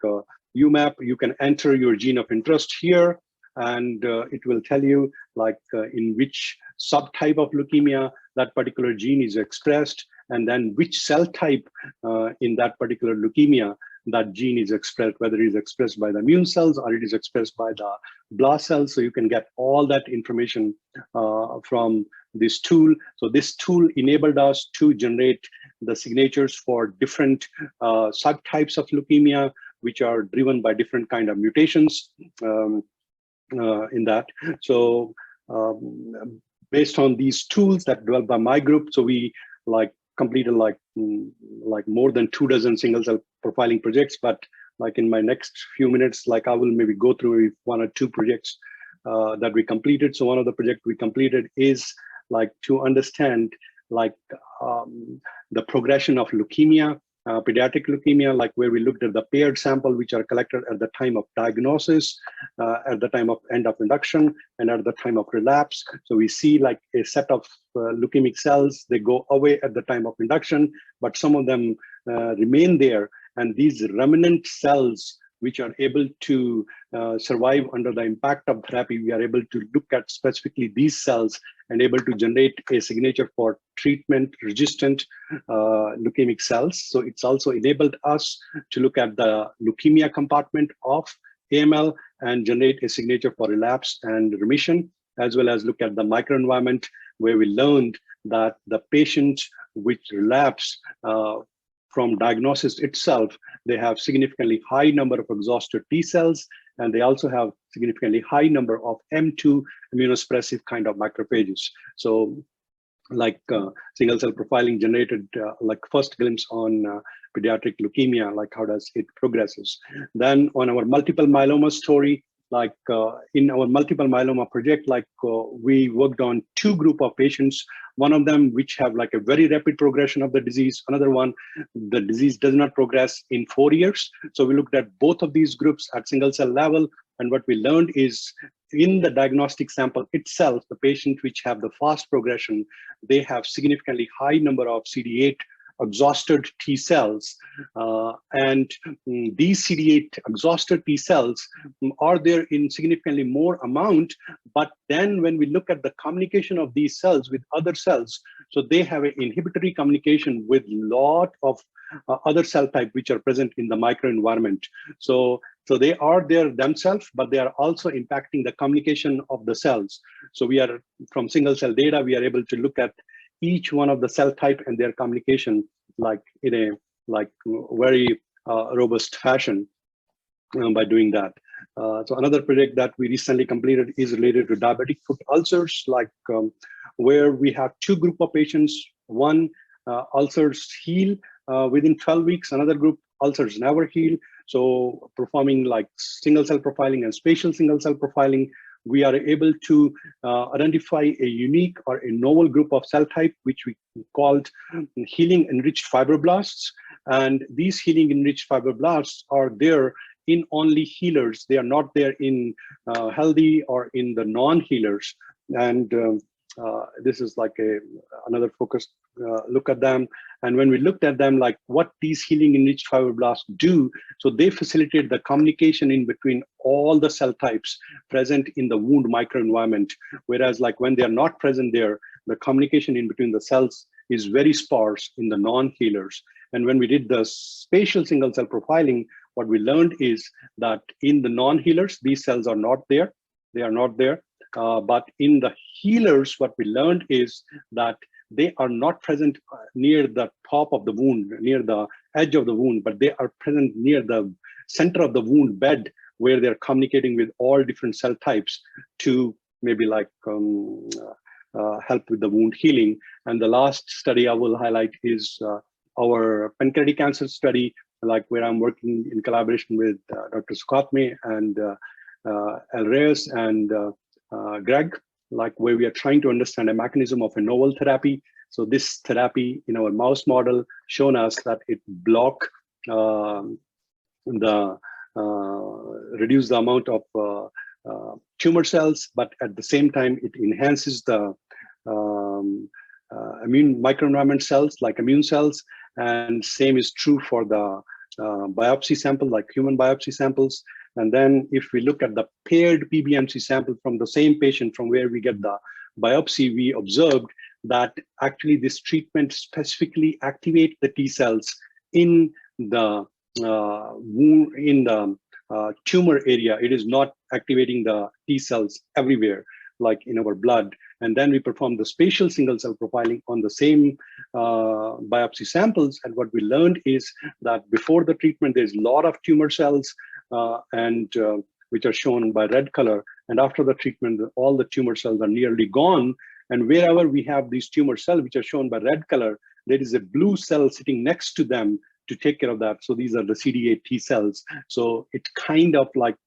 UMAP, you can enter your gene of interest here, and it will tell you like in which subtype of leukemia that particular gene is expressed, and then which cell type in that particular leukemia that gene is expressed, whether it is expressed by the immune cells or it is expressed by the blast cells. So you can get all that information from this tool. So this tool enabled us to generate the signatures for different subtypes of leukemia, which are driven by different kind of mutations in that. So based on these tools that developed by my group, so we completed like more than 24 single cell profiling projects. But like in my next few minutes, I will maybe go through 1 or 2 projects that we completed. So one of the projects we completed is to understand the progression of leukemia, pediatric leukemia, where we looked at the paired sample, which are collected at the time of diagnosis, at the time of end of induction, and at the time of relapse. So we see a set of leukemic cells, they go away at the time of induction, but some of them remain there. And these remnant cells, which are able to survive under the impact of therapy, we are able to look at specifically these cells and able to generate a signature for treatment-resistant leukemic cells. So it's also enabled us to look at the leukemia compartment of AML and generate a signature for relapse and remission, as well as look at the microenvironment, where we learned that the patient which relapse from diagnosis itself, they have significantly high number of exhausted T cells, and they also have significantly high number of M2 immunosuppressive kind of macrophages. So single cell profiling generated first glimpse on pediatric leukemia, how does it progresses. Then on our multiple myeloma story, in our multiple myeloma project, we worked on 2 group of patients, one of them which have a very rapid progression of the disease, another one, the disease does not progress in 4 years. So we looked at both of these groups at single cell level, and what we learned is in the diagnostic sample itself, the patient which have the fast progression, they have significantly high number of CD8 exhausted T cells, and these CD8 exhausted T cells are there in significantly more amount. But then when we look at the communication of these cells with other cells, so they have an inhibitory communication with lot of other cell type which are present in the microenvironment. So they are there themselves, but they are also impacting the communication of the cells. So we are, from single cell data, we are able to look at each one of the cell type and their communication in a very robust fashion by doing that. So another project that we recently completed is related to diabetic foot ulcers, where we have 2 group of patients. One, ulcers heal within 12 weeks, another group, ulcers never heal. So performing single cell profiling and spatial single cell profiling, we are able to identify a unique or a novel group of cell type, which we called healing enriched fibroblasts. And these healing enriched fibroblasts are there in only healers. They are not there in healthy or in the non-healers. And this is another focused look at them. And when we looked at them, what these healing enriched fibroblasts do, so they facilitate the communication in between all the cell types present in the wound microenvironment. Whereas when they are not present there, the communication in between the cells is very sparse in the non-healers. And when we did the spatial single cell profiling, what we learned is that in the non-healers, these cells are not there. They are not there. But in the healers, what we learned is that they are not present near the top of the wound, near the edge of the wound, but they are present near the center of the wound bed, where they're communicating with all different cell types to maybe help with the wound healing. And the last study I will highlight is our pancreatic cancer study, where I'm working in collaboration with Dr. Sukhatme and El Reyes and Greg, where we are trying to understand a mechanism of a novel therapy. So this therapy in our mouse model shown us that it reduce the amount of tumor cells, but at the same time it enhances the immune microenvironment cells, like immune cells. And same is true for the biopsy sample, like human biopsy samples. And then if we look at the paired PBMC sample from the same patient from where we get the biopsy, we observed that actually this treatment specifically activates the T cells in the wound, in the tumor area. It is not activating the T cells everywhere, like in our blood. And then we perform the spatial single cell profiling on the same biopsy samples. And what we learned is that before the treatment, there's a lot of tumor cells which are shown by red color. And after the treatment, all the tumor cells are nearly gone. And wherever we have these tumor cells, which are shown by red color, there is a blue cell sitting next to them to take care of that. So these are the CD8 T cells. So it kind of like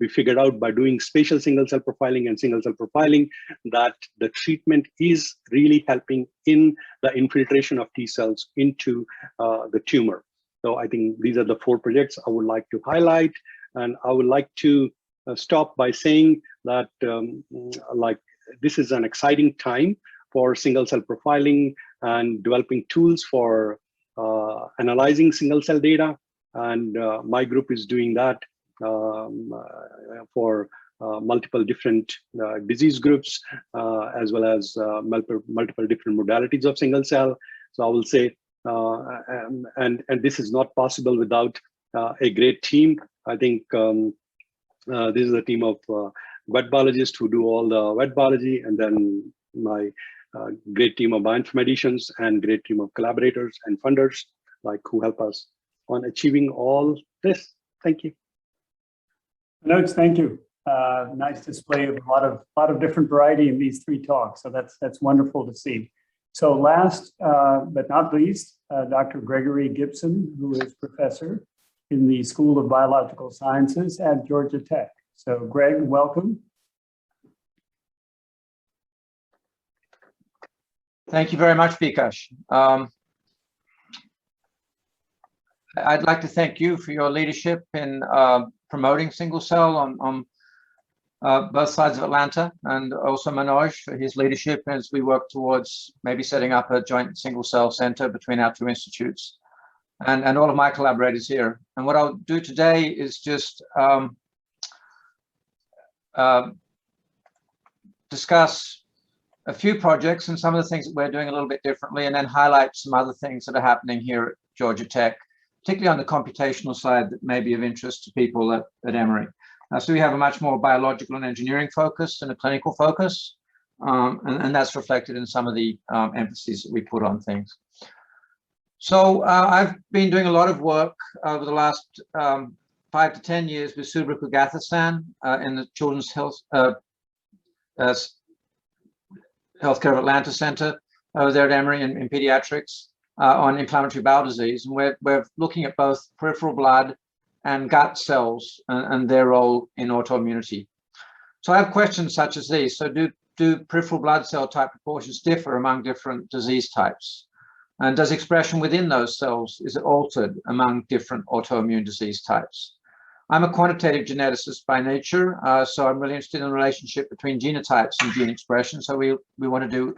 we figured out by doing spatial single cell profiling and single cell profiling that the treatment is really helping in the infiltration of T cells into the tumor. So I think these are the 4 projects I would like to highlight. And I would like to stop by saying that like this is an exciting time for single cell profiling and developing tools for analyzing single cell data. And my group is doing that for multiple different disease groups, as well as multiple different modalities of single cell. So I will say, and this is not possible without a great team. I think this is a team of wet biologists who do all the wet biology, and then my great team of bioinformaticians and great team of collaborators and funders like who help us on achieving all this. Thank you. Notes, thank you. Nice display of a lot of different variety in these 3 talks. So that's wonderful to see. So last but not least, Dr. Gregory Gibson, who is professor in the School of Biological Sciences at Georgia Tech. So Greg, welcome. Thank you very much, Vikash. I'd like to thank you for your leadership in promoting single cell on both sides of Atlanta, and also Manoj for his leadership as we work towards maybe setting up a joint single cell center between our 2 institutes, and all of my collaborators here. And what I'll do today is just discuss a few projects and some of the things that we're doing a little bit differently, and then highlight some other things that are happening here at Georgia Tech, particularly on the computational side that may be of interest to people at Emory. So we have a much more biological and engineering focus and a clinical focus, and that's reflected in some of the emphases that we put on things. So I've been doing a lot of work over the last 5 to 10 years with Subra Pugathasan in the Children's Healthcare of Atlanta Center over there at Emory in pediatrics on inflammatory bowel disease. And we're looking at both peripheral blood and gut cells and their role in autoimmunity. So I have questions such as these. So do peripheral blood cell type proportions differ among different disease types? And does expression within those cells, is it altered among different autoimmune disease types? I'm a quantitative geneticist by nature, so I'm really interested in the relationship between genotypes and gene expression. So we want to do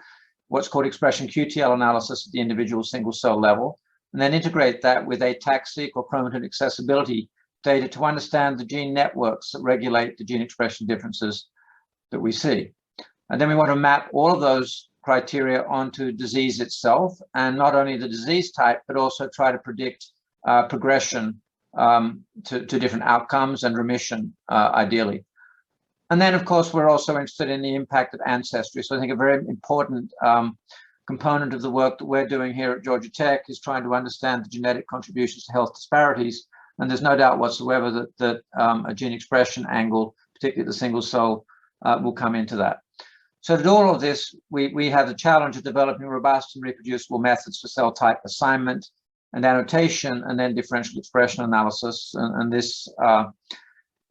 what's called expression QTL analysis at the individual single cell level, and then integrate that with ataxic or chromatin accessibility data to understand the gene networks that regulate the gene expression differences that we see. And then we want to map all of those criteria onto disease itself, and not only the disease type, but also try to predict progression to different outcomes and remission, ideally. And then, of course, we're also interested in the impact of ancestry. So I think a very important component of the work that we're doing here at Georgia Tech is trying to understand the genetic contributions to health disparities. And there's no doubt whatsoever that a gene expression angle, particularly the single cell, will come into that. So to do all of this, we have the challenge of developing robust and reproducible methods for cell type assignment and annotation, and then differential expression analysis. And this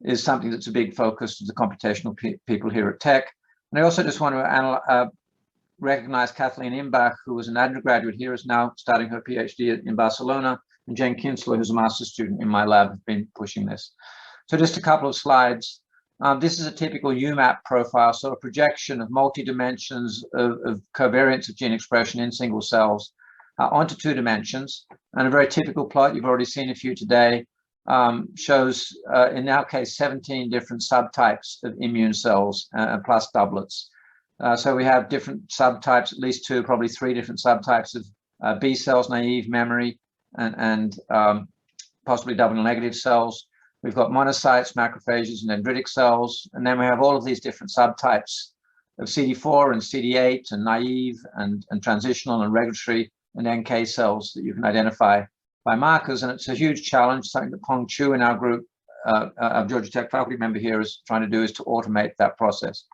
is something that's a big focus of the computational people here at Tech. And I also just want to recognize Kathleen Imbach, who was an undergraduate here, is now starting her PhD in Barcelona, and Jane Kinsler, who's a master's student in my lab, have been pushing this. So just a couple of slides. This is a typical UMAP profile, so a projection of multi-dimensions of covariance of gene expression in single cells onto 2 dimensions. And a very typical plot, you've already seen a few today, shows, in our case, 17 different subtypes of immune cells plus doublets. So we have different subtypes, at least two, probably three different subtypes of B cells, naive, memory, and possibly double negative cells. We've got monocytes, macrophages, and dendritic cells. And then we have all of these different subtypes of CD4 and CD8 and naive and transitional and regulatory and NK cells that you can identify by markers. And it's a huge challenge, something that Peng Chu in our group, a Georgia Tech faculty member here, is trying to do, is to automate that process.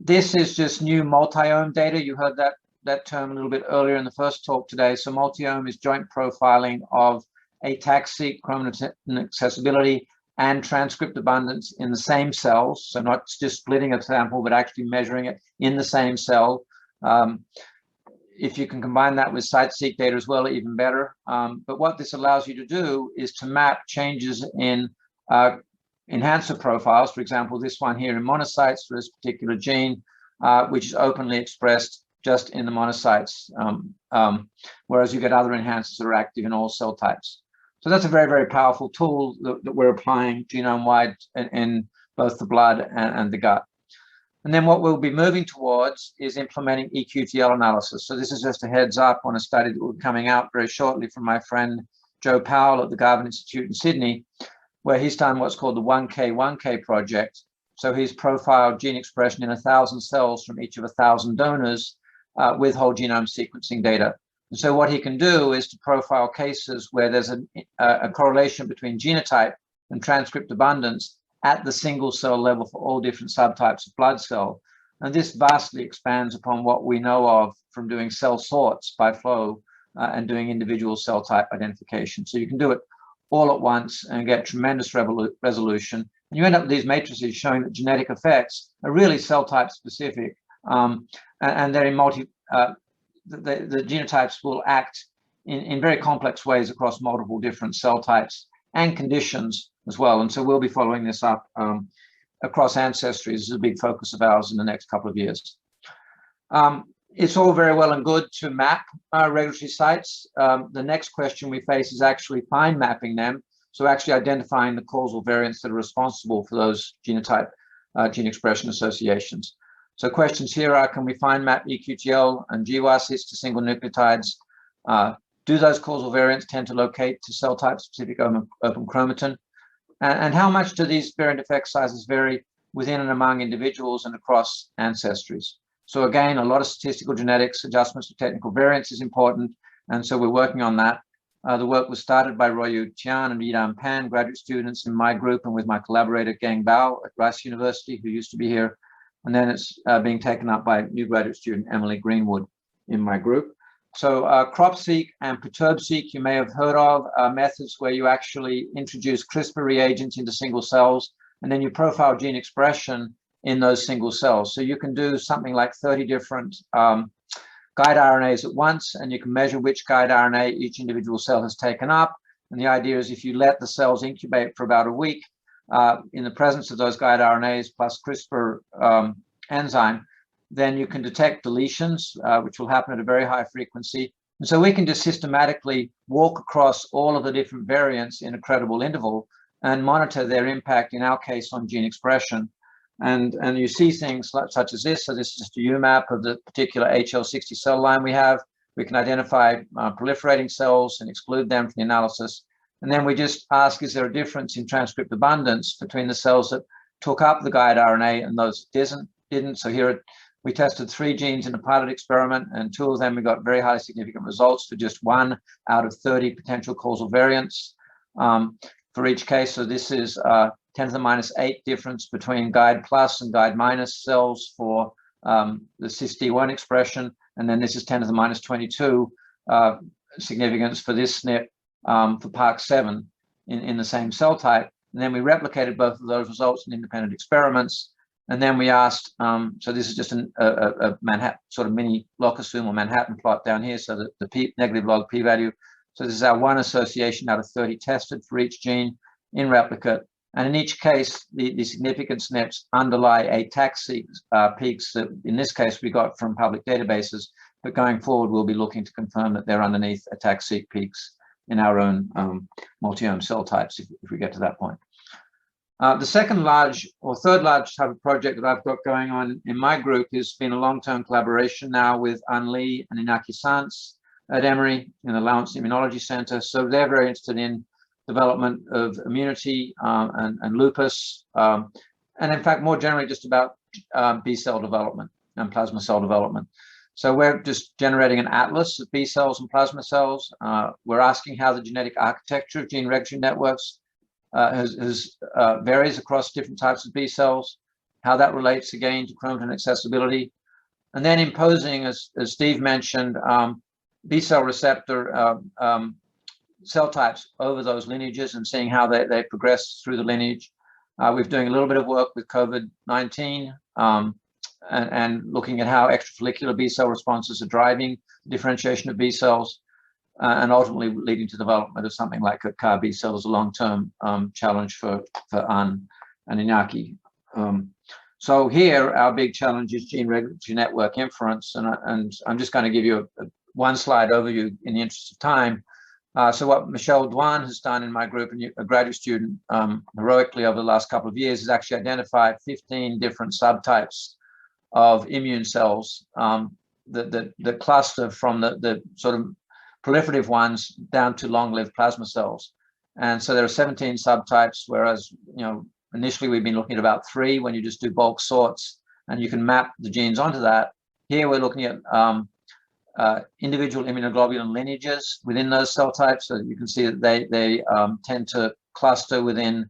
This is just new multi-omic data. You heard that term a little bit earlier in the first talk today. So multi-omic is joint profiling of ATAC-seq, chromatin accessibility, and transcript abundance in the same cells. So not just splitting a sample, but actually measuring it in the same cell. If you can combine that with site-seq data as well, even better. But what this allows you to do is to map changes in enhancer profiles. For example, this one here in monocytes for this particular gene, which is openly expressed just in the monocytes, whereas you get other enhancers that are active in all cell types. So that's a very, very powerful tool that we're applying genome-wide in both the blood and the gut. And then what we'll be moving towards is implementing EQTL analysis. So this is just a heads up on a study that will be coming out very shortly from my friend Joe Powell at the Garvan Institute in Sydney, where he's done what's called the 1K project. So he's profiled gene expression in 1,000 cells from each of 1,000 donors with whole genome sequencing data. And so what he can do is to profile cases where there's a correlation between genotype and transcript abundance at the single cell level for all different subtypes of blood cell. And this vastly expands upon what we know of from doing cell sorts by flow and doing individual cell type identification. So you can do it all at once and get tremendous resolution. And you end up with these matrices showing that genetic effects are really cell type specific, and they're in the genotypes will act in very complex ways across multiple different cell types and conditions as well. And so we'll be following this up across Ancestry. This is a big focus of ours in the next couple of years. It's all very well and good to map regulatory sites. The next question we face is actually find mapping them. So actually identifying the causal variants that are responsible for those genotype gene expression associations. So questions here are, can we find map EQTL and GWAS hits to single nucleotides? Do those causal variants tend to locate to cell type specific open chromatin? And how much do these variant effect sizes vary within and among individuals and across ancestries? So again, a lot of statistical genetics, adjustments to technical variants is important. And so we're working on that. The work was started by Royu Tian and Yidam Pan, graduate students in my group, and with my collaborator Gang Bao at Rice University, who used to be here. And then it's being taken up by new graduate student Emily Greenwood in my group. So CropSeq and PerturbSeq you may have heard of, methods where you actually introduce CRISPR reagents into single cells, and then you profile gene expression in those single cells. So you can do something like 30 different guide RNAs at once, and you can measure which guide RNA each individual cell has taken up. And the idea is if you let the cells incubate for about a week in the presence of those guide RNAs plus CRISPR enzyme, then you can detect deletions, which will happen at a very high frequency. And so we can just systematically walk across all of the different variants in a credible interval and monitor their impact, in our case, on gene expression. And you see things such as this. So this is just a UMAP of the particular HL60 cell line we have. We can identify proliferating cells and exclude them from the analysis. And then we just ask, is there a difference in transcript abundance between the cells that took up the guide RNA and those that didn't? So here we tested 3 genes in a pilot experiment, and 2 of them we got very highly significant results for just 1 out of 30 potential causal variants for each case. So this is 10 to the minus 8 difference between guide plus and guide minus cells for the CISD1 expression. And then this is 10 to the minus 22 significance for this SNP for PARC7 in the same cell type. And then we replicated both of those results in independent experiments. And then we asked, so this is just a Manhattan sort of mini locusum or Manhattan plot down here. So that the negative log p-value. So this is our 1 association out of 30 tested for each gene in replicate. And in each case, the significant SNPs underlie ATAC-seq peaks that in this case we got from public databases. But going forward, we'll be looking to confirm that they're underneath ATAC-seq peaks in our own multi-omic cell types if we get to that point. The second large or third large type of project that I've got going on in my group has been a long-term collaboration now with An Li and Inaki Sants at Emory in the Lawrence Immunology Center. So they're very interested in development of immunity and lupus, and in fact, more generally, just about B cell development and plasma cell development. So we're just generating an atlas of B cells and plasma cells. We're asking how the genetic architecture of gene regulatory networks varies across different types of B cells, how that relates again to chromatin accessibility, and then imposing, as Steve mentioned, B cell receptor cell types over those lineages and seeing how they progress through the lineage. We're doing a little bit of work with COVID-19 and looking at how extrafollicular B cell responses are driving differentiation of B cells and ultimately leading to development of something like a CAR B cell as a long-term challenge for An and Inaki. So here, our big challenge is gene regulatory network inference, and I'm just going to give you a one slide overview in the interest of time. So what Michelle Dwan has done in my group, and a graduate student heroically over the last couple of years, has actually identified 15 different subtypes of immune cells that cluster from the sort of proliferative ones down to long-lived plasma cells. And so there are 17 subtypes, whereas initially we've been looking at about 3 when you just do bulk sorts and you can map the genes onto that. Here we're looking at individual immunoglobulin lineages within those cell types, so that you can see that they tend to cluster within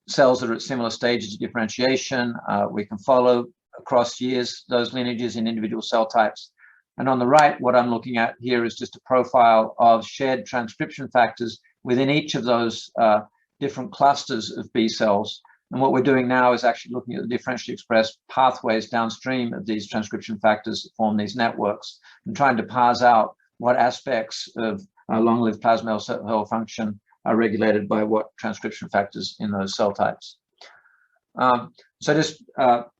cells that are at similar stages of differentiation. We can follow across years those lineages in individual cell types. And on the right, what I'm looking at here is just a profile of shared transcription factors within each of those different clusters of B cells. And what we're doing now is actually looking at the differentially expressed pathways downstream of these transcription factors that form these networks and trying to parse out what aspects of long-lived plasma cell function are regulated by what transcription factors in those cell types. So just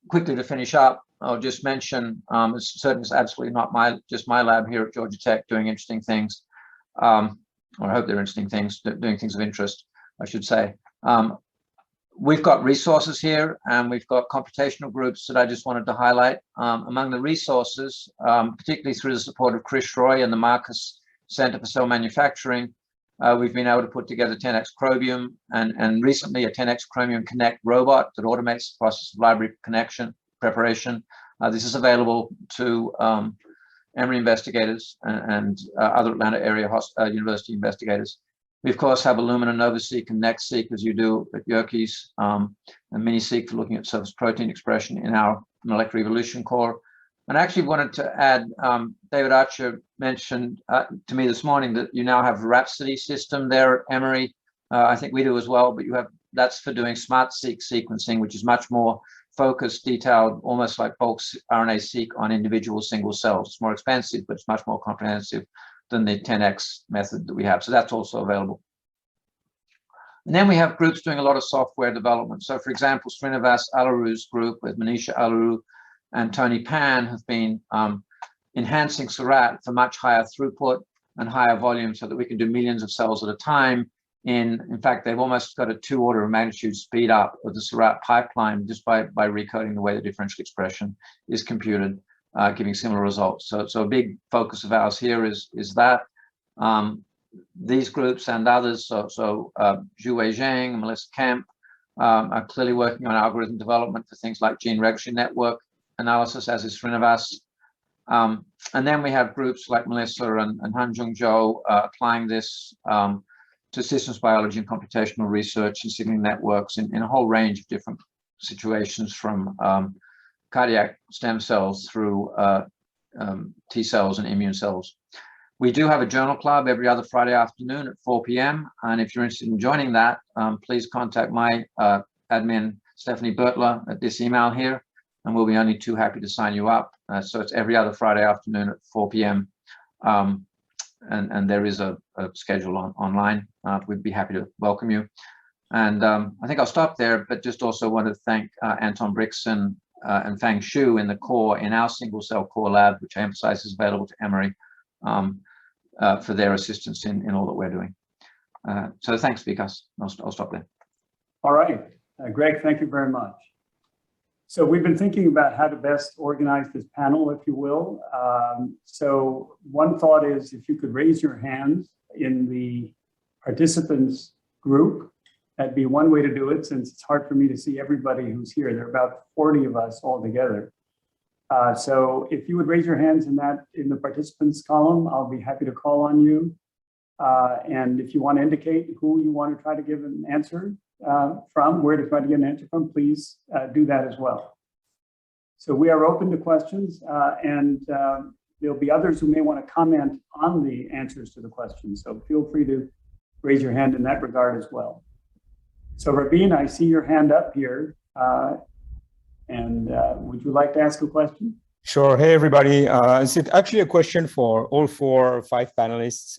quickly to finish up, I'll just mention, it's certainly absolutely not just my lab here at Georgia Tech doing interesting things, or I hope they're interesting things, doing things of interest, I should say. We've got resources here, and we've got computational groups that I just wanted to highlight. Among the resources, particularly through the support of Chris Roy and the Marcus Center for Cell Manufacturing, we've been able to put together 10x Chromium and recently a 10x Chromium Connect robot that automates the process of library preparation. This is available to Emory investigators and other Atlanta area university investigators. We, of course, have Illumina, NovaSeq, and NextSeq, as you do at Yerkes, and MiniSeq for looking at surface protein expression in our molecular evolution core. And I actually wanted to add, David Archer mentioned to me this morning that you now have a Rhapsody system there at Emory. I think we do as well, but that's for doing SmartSeq sequencing, which is much more focused, detailed, almost like bulk RNA-seq on individual single cells. It's more expensive, but it's much more comprehensive than the 10x method that we have. So that's also available. And then we have groups doing a lot of software development. So for example, Srinivas Alaru's group with Manisha Alaru and Tony Pan have been enhancing Seurat for much higher throughput and higher volume so that we can do millions of cells at a time. In fact, they've almost got a 2 order of magnitude speed up of the Seurat pipeline just by recoding the way the differential expression is computed, giving similar results. So a big focus of ours here is that. These groups and others, so Zhuwei Zhang and Melissa Kemp, are clearly working on algorithm development for things like gene regulatory network analysis, as is Srinivas. And then we have groups like Melissa and Hanjung Zhou applying this to systems biology and computational research and signaling networks in a whole range of different situations, from cardiac stem cells through T cells and immune cells. We do have a journal club every other Friday afternoon at 4 p.m. And if you're interested in joining that, please contact my admin, Stephanie Bertler, at this email here, and we'll be only too happy to sign you up. So it's every other Friday afternoon at 4 p.m. And there is a schedule online. We'd be happy to welcome you. And I think I'll stop there, but just also want to thank Anton Brixen and Fang Xu in the core, in our single cell core lab, which I emphasize is available to Emory, for their assistance in all that we're doing. So thanks, Vikas. I'll stop there. All right, Greg, thank you very much. So we've been thinking about how to best organize this panel, if you will. So one thought is if you could raise your hands in the participants group, that'd be one way to do it, since it's hard for me to see everybody who's here. There are about 40 of us all together. So if you would raise your hands in the participants column, I'll be happy to call on you. And if you want to indicate who you want to try to give an answer from, where to try to get an answer from, please do that as well. So we are open to questions, and there'll be others who may want to comment on the answers to the questions. So feel free to raise your hand in that regard as well. So Rabin, I see your hand up here. And would you like to ask a question? Sure. Hey, everybody. It's actually a question for all 4 or 5 panelists.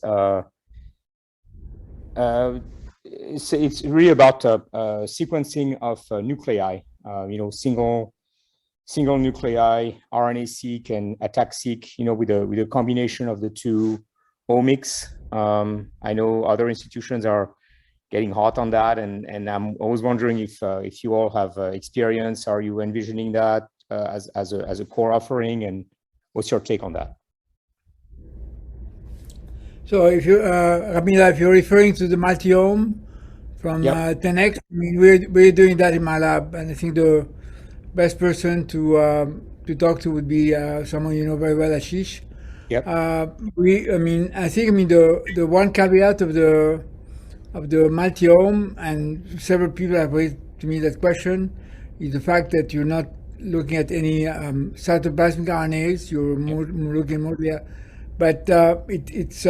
It's really about sequencing of nuclei, single nuclei, RNA-seq and attack-seq, with a combination of the 2 omics. I know other institutions are getting hot on that, and I'm always wondering if you all have experience. Are you envisioning that as a core offering, and what's your take on that? So if you, Ramila, if you're referring to the multiome from 10x, I mean, we're doing that in my lab, and I think the best person to talk to would be someone you know very well, Ashish. Yep. I think the one caveat of the multiome, and several people have raised to me that question, is the fact that you're not looking at any cytoplasmic RNAs. You're looking more there, but it's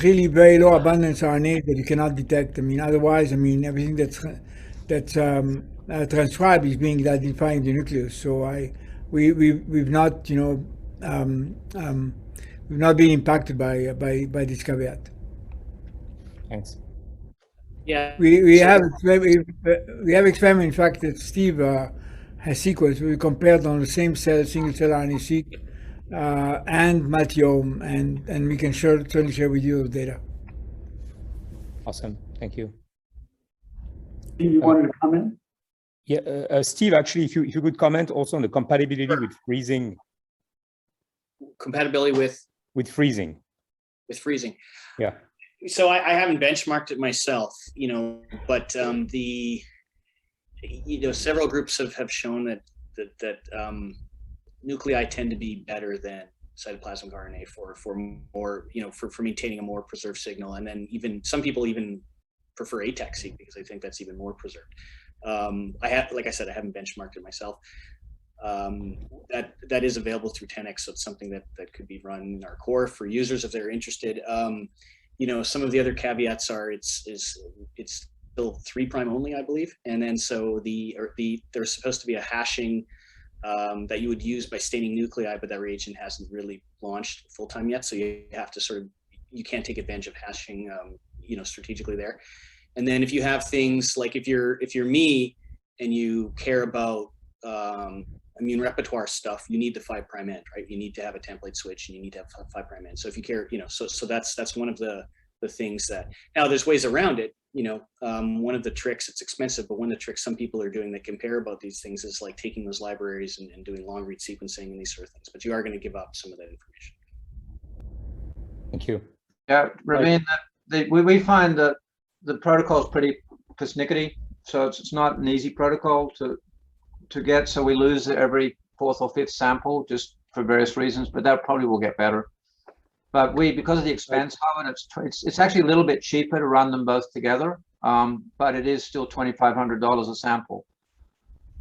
really very low abundance RNA that you cannot detect. Otherwise, everything that's transcribed is being identified in the nucleus. So we've not we've not been impacted by this caveat. Thanks. Yeah. We have experiment, in fact, that Steve has sequenced. We compared on the same cell, single cell RNA-seq and multiome, and we can certainly share with you the data. Awesome. Thank you. Steve, you wanted to comment? Yeah, Steve, actually, if you could comment also on the compatibility with freezing. Compatibility with freezing. With freezing. Yeah. So I haven't benchmarked it myself, but several groups have shown that nuclei tend to be better than cytoplasmic RNA for more, for maintaining a more preserved signal. And then even some people even prefer ATAC-seq because I think that's even more preserved. Like I said, I haven't benchmarked it myself. That is available through 10x, so it's something that could be run in our core for users if they're interested. Some of the other caveats are it's still 3' only, I believe, and then so there's supposed to be a hashing that you would use by staining nuclei, but that reagent hasn't really launched full time yet, so you have to you can't take advantage of hashing strategically there. And then if you have things like if you're me and you care about immune repertoire stuff, you need the 5' end, right? You need to have a template switch, and you need to have 5' end. So if you care, so that's one of the things that, now there's ways around it. One of the tricks, it's expensive, but one of the tricks some people are doing that can care about these things is like taking those libraries and doing long read sequencing and these sort of things. But you are going to give up some of that information. Thank you. Yeah, Rabin, we find that the protocol is pretty persnickety, so it's not an easy protocol to get. So we lose every 4th or 5th sample just for various reasons, but that probably will get better. But because of the expense of it, it's actually a little bit cheaper to run them both together, but it is still $2,500 a sample.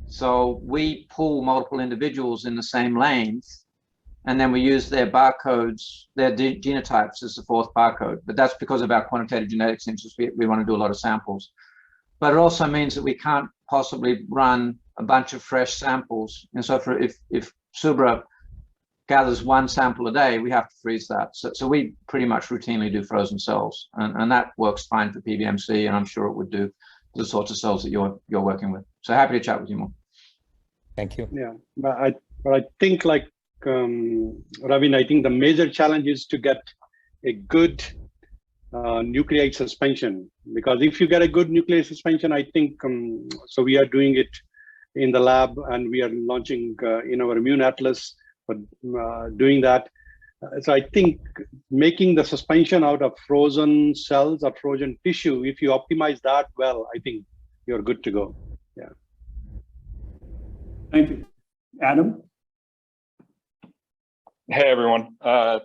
So we pull multiple individuals in the same lanes, and then we use their barcodes, their genotypes as the 4th barcode. But that's because of our quantitative genetics interest. We want to do a lot of samples. But it also means that we can't possibly run a bunch of fresh samples. And so if Subra gathers 1 sample a day, we have to freeze that. So we pretty much routinely do frozen cells, and that works fine for PBMC, and I'm sure it would do the sorts of cells that you're working with. So happy to chat with you more. Thank you. Yeah, but I think like Ravin, I think the major challenge is to get a good nucleate suspension, because if you get a good nucleate suspension, I think, so we are doing it in the lab and we are launching in our Immune Atlas, but doing that. So I think making the suspension out of frozen cells or frozen tissue, if you optimize that well, I think you're good to go. Yeah. Thank you. Adam? Hey, everyone.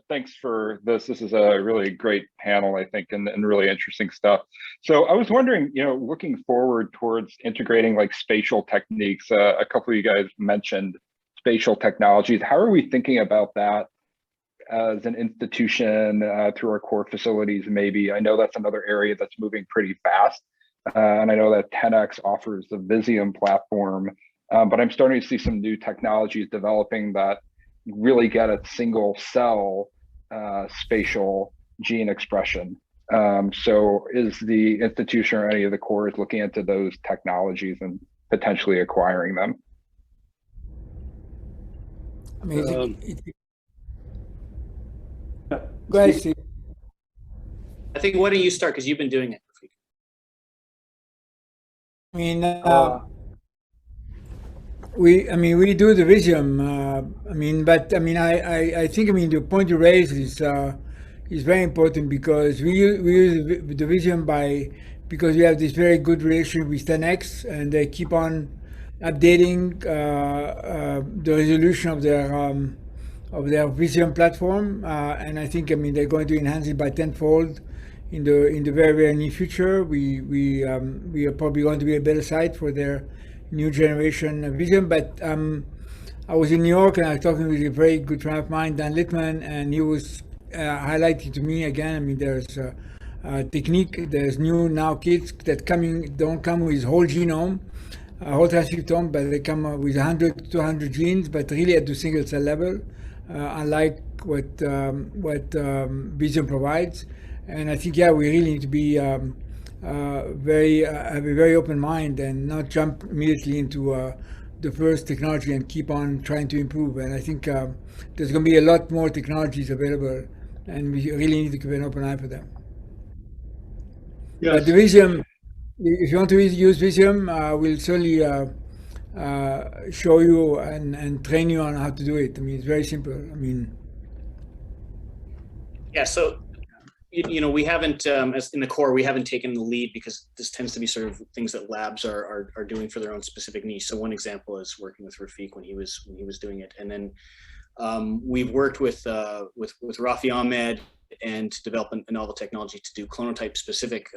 Thanks for this. This is a really great panel, I think, and really interesting stuff. So I was wondering, looking forward towards integrating like spatial techniques, a couple of you guys mentioned spatial technologies. How are we thinking about that as an institution through our core facilities, maybe? I know that's another area that's moving pretty fast. And I know that 10x offers the Visium platform, but I'm starting to see some new technologies developing that really get at single cell spatial gene expression. So is the institution or any of the cores looking into those technologies and potentially acquiring them? I mean, go ahead, Steve. I think, why don't you start, because you've been doing it. I mean, we do the Visium. I think the point you raise is very important, because we use the Visium because we have this very good relationship with 10x, and they keep on updating the resolution of their Visium platform, and I think they're going to enhance it by tenfold in the very, very near future. We are probably going to be a better site for their new generation of Visium. But I was in New York and I was talking with a very good friend of mine, Dan Littman, and he was highlighting to me again. There's a technique. There's new now kits that don't come with whole genome, whole transcriptome, but they come with 100 to 200 genes, but really at the single cell level, unlike what Visium provides. And I think, we really need to be have a very open mind and not jump immediately into the first technology and keep on trying to improve. And I think there's going to be a lot more technologies available, and we really need to keep an open eye for them. Yes. But the Visium, if you want to use Visium, we'll certainly show you and train you on how to do it. It's very simple. Yeah, so we haven't, as in the core, we haven't taken the lead, because this tends to be sort of things that labs are doing for their own specific niche. So one example is working with Rafiq when he was doing it, and then we've worked with Rafi Ahmed and to develop a novel technology to do clonotype specific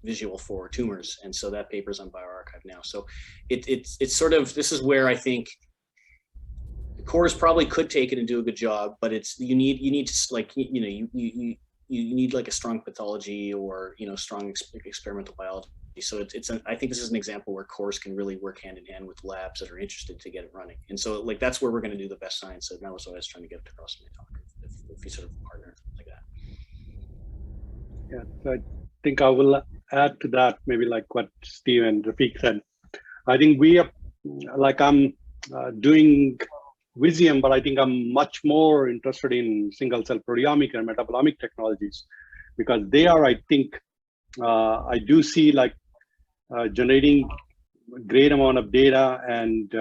visual for tumors, and so that paper's on bioRxiv now. So it's sort of, this is where I think cores probably could take it and do a good job, but you need to, like, you need like a strong pathology or strong experimental biology. So I think this is an example where cores can really work hand in hand with labs that are interested to get it running. And so like that's where we're going to do the best science. So that was what I was trying to get across in my talk. If you sort of partner like that. Yeah, so I think I will add to that, maybe like what Steve and Rafiq said. I think we are, like, I'm doing Visium, but I think I'm much more interested in single cell proteomic and metabolomic technologies, because they are, I think, I do see like generating a great amount of data, and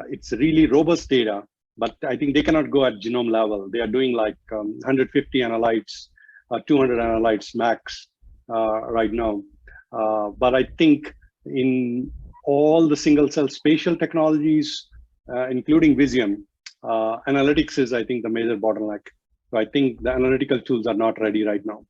it's really robust data, but I think they cannot go at genome level. They are doing like 150 analytes, 200 analytes max right now. But I think in all the single cell spatial technologies, including Visium, analytics is, I think, the major bottleneck. So I think the analytical tools are not ready right now.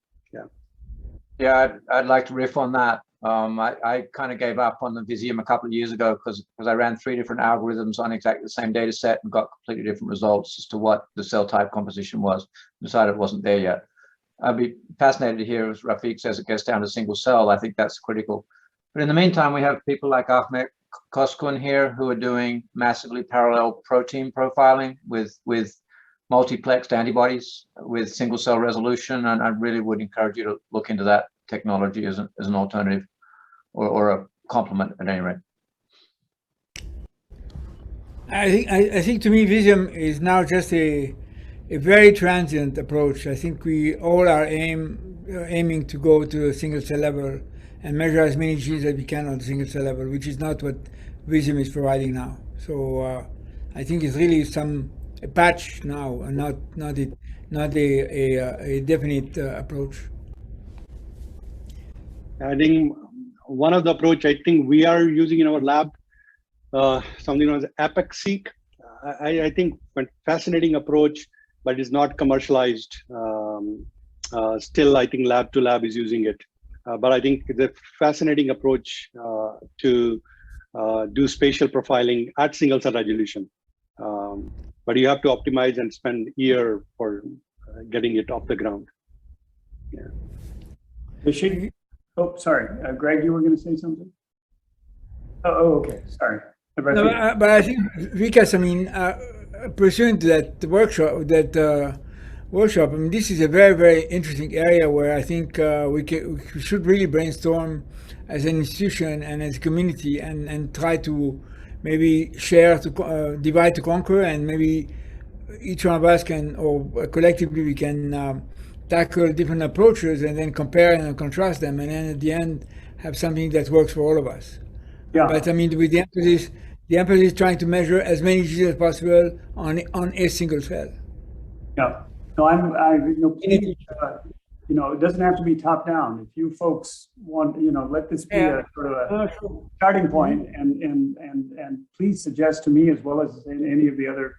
Yeah, I'd like to riff on that. I kind of gave up on the Visium a couple of years ago because I ran 3 different algorithms on exactly the same data set and got completely different results as to what the cell type composition was. Decided it wasn't there yet. I'd be fascinated to hear, as Rafiq says, it gets down to single cell. I think that's critical. But in the meantime, we have people like Ahmet Koskun here who are doing massively parallel protein profiling with multiplexed antibodies with single cell resolution, and I really would encourage you to look into that technology as an alternative or a complement at any rate. I think to me Visium is now just a very transient approach. I think we all are aim aiming to go to a single cell level and measure as many genes as we can on the single cell level, which is not what Visium is providing now. So I think it's really a patch now, and not a definite approach. I think one of the approach I think we are using in our lab, something known as APEX-seq. I think a fascinating approach, but it's not commercialized. Still, I think lab to lab is using it. But I think it's a fascinating approach to do spatial profiling at single cell resolution. But you have to optimize and spend a year for getting it off the ground. Yeah. Rishi? Oh, sorry. Greg, you were going to say something? Oh, okay. Sorry. No, but I think, Vikas, I mean, pursuant to that workshop, I mean, this is a very, very interesting area where I think we should really brainstorm as an institution and as a community and try to maybe share, to divide to conquer, and maybe each one of us can, or collectively we can tackle different approaches and then compare and contrast them, and then at the end have something that works for all of us. Yeah. But I mean, with the emphasis trying to measure as many genes as possible on a single cell. Yeah. No, please, it doesn't have to be top down. If you folks want, let this be a sort of a starting point, and please suggest to me, as well as any of the other,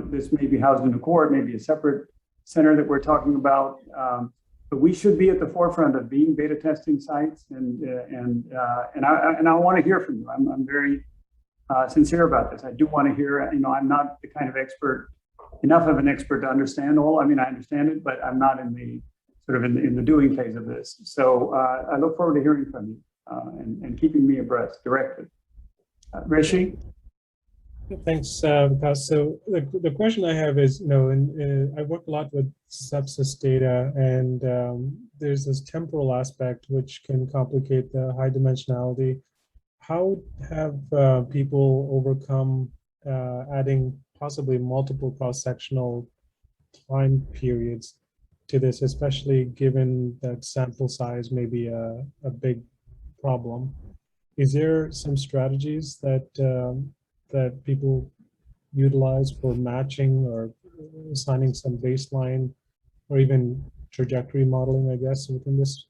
this may be housed in a court, maybe a separate center that we're talking about. But we should be at the forefront of being beta testing sites, and I want to hear from you. I'm very sincere about this. I do want to hear. I'm not the kind of enough of an expert to understand all. I mean, I understand it, but I'm not in the sort of in the doing phase of this. So I look forward to hearing from you and keeping me abreast directly. Rishi? Thanks, Vikas. So the question I have is, I work a lot with sepsis data, and there's this temporal aspect which can complicate the high dimensionality. How have people overcome adding possibly multiple cross-sectional time periods to this, especially given that sample size may be a big problem? Is there some strategies that people utilize for matching or assigning some baseline or even trajectory modeling, I guess, within this?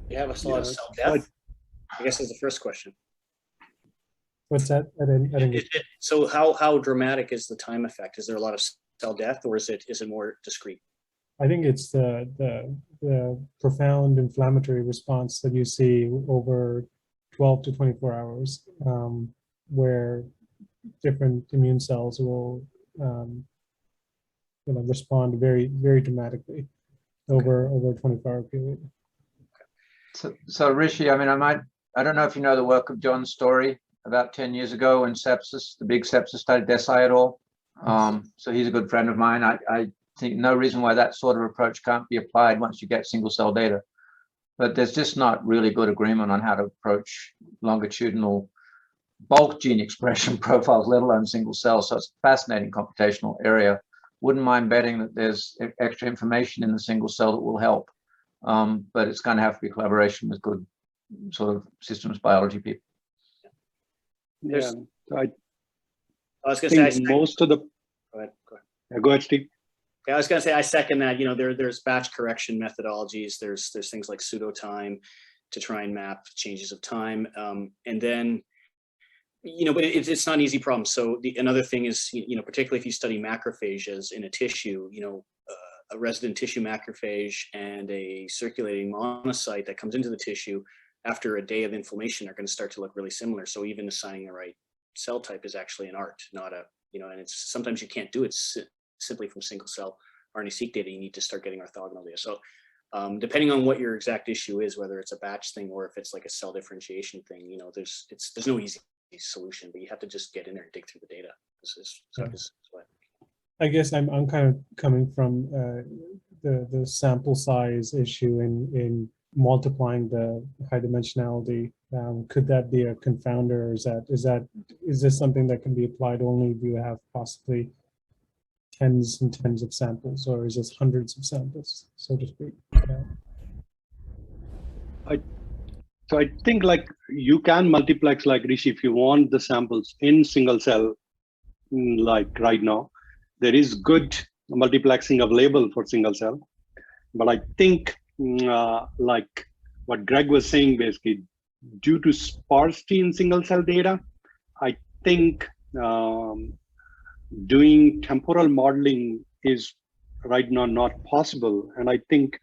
You have a lot of cell death, I guess is the first question. What's that? I didn't get... So how dramatic is the time effect? Is there a lot of cell death, or is it more discrete? I think it's the profound inflammatory response that you see over 12 to 24 hours, where different immune cells will respond very, very dramatically over a 24-hour period. So Rishi, I mean, I don't know if you know the work of John Story about 10 years ago in sepsis, the big sepsis study, Desai et al. So he's a good friend of mine. I think no reason why that sort of approach can't be applied once you get single cell data. But there's just not really good agreement on how to approach longitudinal bulk gene expression profiles, let alone single cell. So it's a fascinating computational area. Wouldn't mind betting that there's extra information in the single cell that will help. But it's going to have to be collaboration with good sort of systems biology people. Yeah, I was going to say most of the. Go ahead. Yeah, go ahead, Steve. Yeah, I was going to say I second that. There's batch correction methodologies. There's things like pseudo time to try and map changes of time, and then but it's not an easy problem. So another thing is particularly if you study macrophages in a tissue, a resident tissue macrophage and a circulating monocyte that comes into the tissue after a day of inflammation are going to start to look really similar. So even assigning the right cell type is actually an art, not a, and it's sometimes you can't do it simply from single cell RNA-seq data. You need to start getting orthogonal data. So depending on what your exact issue is, whether it's a batch thing or if it's like a cell differentiation thing, there's no easy solution, but you have to just get in there and dig through the data. I guess I'm kind of coming from the sample size issue in multiplying the high dimensionality. Could that be a confounder? Is this something that can be applied only if you have possibly tens and tens of samples, or is this hundreds of samples, so to speak? Yeah. So I think like you can multiplex like Rishi if you want the samples in single cell, like right now. There is good multiplexing available for single cell. But I think like what Greg was saying, basically, due to sparsity in single cell data, I think doing temporal modeling is right now not possible. And I think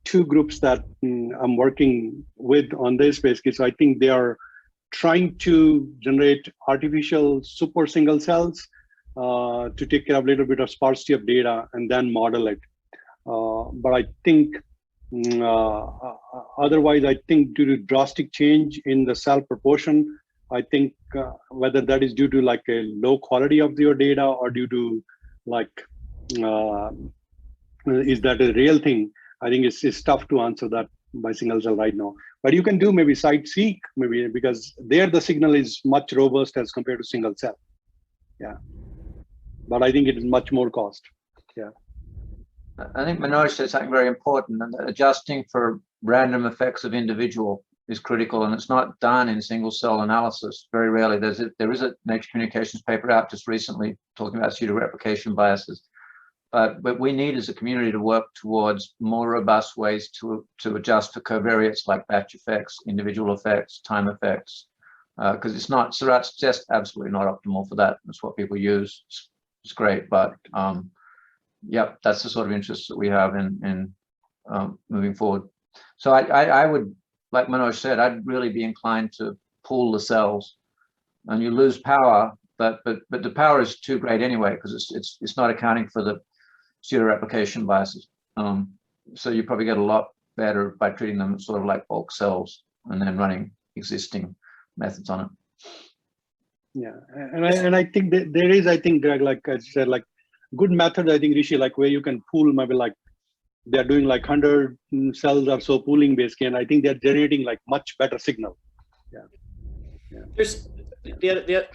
two groups that I'm working with on this basically, so I think they are trying to generate artificial super single cells to take care of a little bit of sparsity of data and then model it. But I think otherwise, I think due to drastic change in the cell proportion, I think whether that is due to like a low quality of your data or due to like, is that a real thing? I think it's tough to answer that by single cell right now. But you can do maybe site-seq, maybe because there the signal is much robust as compared to single cell. Yeah. But I think it is much more cost. Yeah. I think Manoj said something very important, and that adjusting for random effects of individual is critical, and it's not done in single cell analysis. Very rarely. There is a Nature Communications paper out just recently talking about pseudo-replication biases. But we need as a community to work towards more robust ways to adjust for covariates like batch effects, individual effects, time effects, because it's not, Seurat's just absolutely not optimal for that. That's what people use. It's great, but yeah, that's the sort of interest that we have in moving forward. So I would, like Manoj said, I'd really be inclined to pool the cells, and you lose power, but the power is too great anyway because it's not accounting for the pseudo-replication biases. So you probably get a lot better by treating them sort of like bulk cells and then running existing methods on it. Yeah, and I think that there is, I think, Greg, like I said, like good method, I think, Rishi, like where you can pool maybe like they're doing like 100 cells or so pooling basically, and I think they're generating like much better signal. Yeah. Yeah. There's the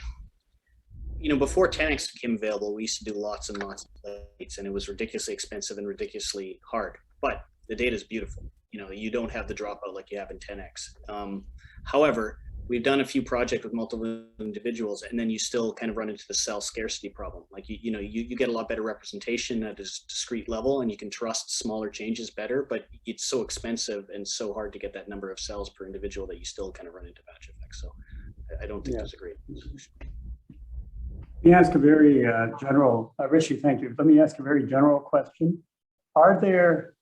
you know, before 10x became available, we used to do lots and lots of plates, and it was ridiculously expensive and ridiculously hard. But the data is beautiful. You know, you don't have the dropout like you have in 10x. However, we've done a few projects with multiple individuals, and then you still kind of run into the cell scarcity problem. Like you get a lot better representation at a discrete level, and you can trust smaller changes better. But it's so expensive and so hard to get that number of cells per individual that you still kind of run into batch effects. So I don't think there's a great solution. Let me ask a very general, Rishi, thank you. Let me ask a very general question. Are there,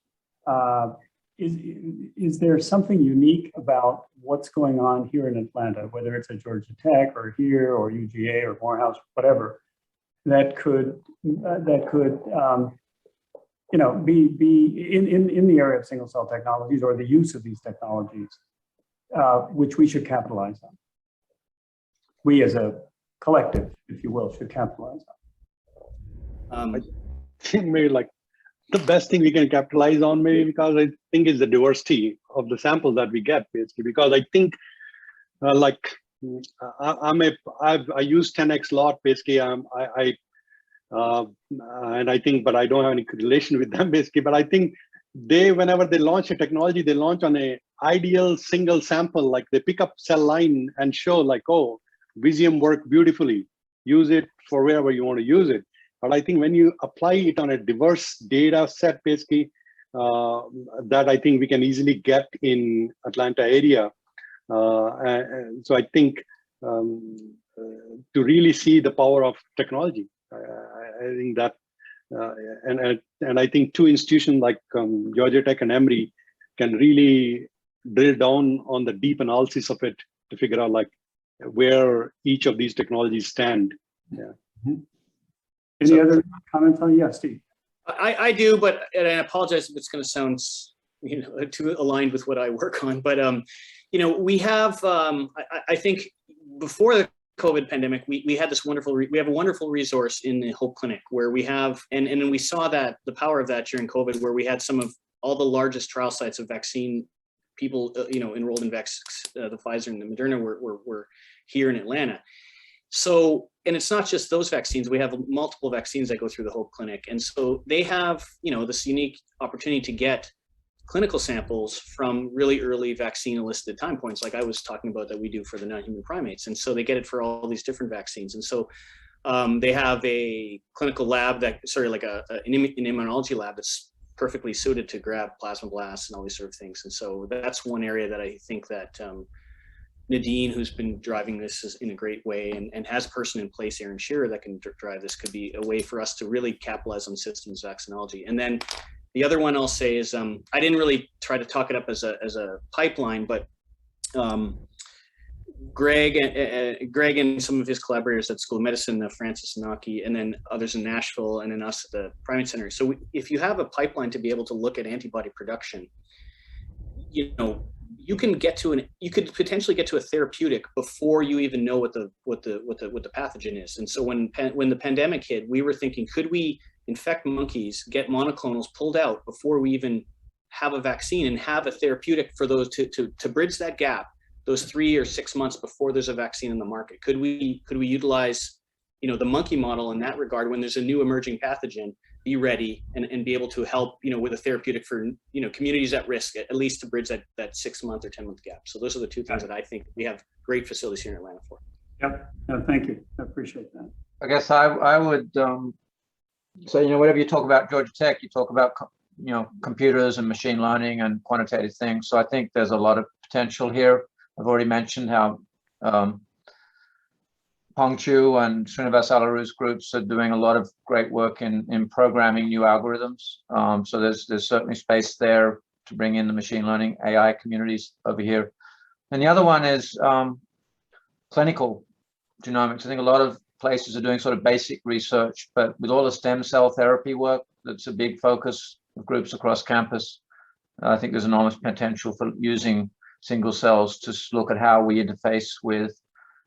is there something unique about what's going on here in Atlanta, whether it's at Georgia Tech or here or UGA or Morehouse, whatever, that could you know, be in the area of single cell technologies or the use of these technologies, which we should capitalize on? We as a collective, if you will, should capitalize on. I think maybe like the best thing we can capitalize on, maybe because I think is the diversity of the samples that we get, basically. Because I think like I use 10x a lot, basically. And I think, but I don't have any relation with them, basically. But I think whenever they launch a technology, they launch on a ideal single sample. Like they pick up cell line and show like, oh, Visium work beautifully. Use it for wherever you want to use it. But I think when you apply it on a diverse data set, basically, that I think we can easily get in Atlanta area. And so I think to really see the power of technology, I think that, and I think two institutions like Georgia Tech and Emory can really drill down on the deep analysis of it to figure out like where each of these technologies stand. Yeah. Mm-hmm. Any other comments on? Yes, Steve. I do, but and I apologize if it's going to sound, you know, too aligned with what I work on. But you know, we have I think before the COVID pandemic, we had this wonderful we have a wonderful resource in the Hope Clinic where we have and then we saw that the power of that during COVID, where we had some of all the largest trial sites of vaccine people you know, enrolled in the Pfizer and the Moderna were here in Atlanta. So and it's not just those vaccines. We have multiple vaccines that go through the whole clinic. And so they have, this unique opportunity to get clinical samples from really early vaccine elicited time points, like I was talking about that we do for the non-human primates. And so they get it for all these different vaccines. And so they have a clinical lab an immunology lab that's perfectly suited to grab plasmablasts and all these sort of things. And so that's one area that I think that Nadine, who's been driving this in a great way and has a person in place, Aaron Shearer, that can drive this, could be a way for us to really capitalize on systems vaccinology. And then the other one I'll say is, I didn't really try to talk it up as a pipeline, but Greg and some of his collaborators at School of Medicine, Francis Naki, and then others in Nashville, and then us at the Primate Center. So if you have a pipeline to be able to look at antibody production, you could potentially get to a therapeutic before you even know what the pathogen is. And so when the pandemic hit, we were thinking, could we infect monkeys, get monoclonals pulled out before we even have a vaccine, and have a therapeutic for those to bridge that gap, those 3 or 6 months before there's a vaccine in the market? Could we utilize, the monkey model in that regard, when there's a new emerging pathogen, be ready and be able to help, with a therapeutic for, communities at risk, at least to bridge that 6 month or 10 month gap. So those are the two things that I think we have great facilities here in Atlanta for. Yep. No, thank you. I appreciate that. I guess I would say, whatever you talk about Georgia Tech, you talk about, computers and machine learning and quantitative things. So I think there's a lot of potential here. I've already mentioned how Peng Chu and Srinivas Alaru's groups are doing a lot of great work in programming new algorithms. So there's certainly space there to bring in the machine learning AI communities over here. And the other one is clinical genomics. I think a lot of places are doing sort of basic research, but with all the stem cell therapy work, that's a big focus of groups across campus. I think there's enormous potential for using single cells to look at how we interface with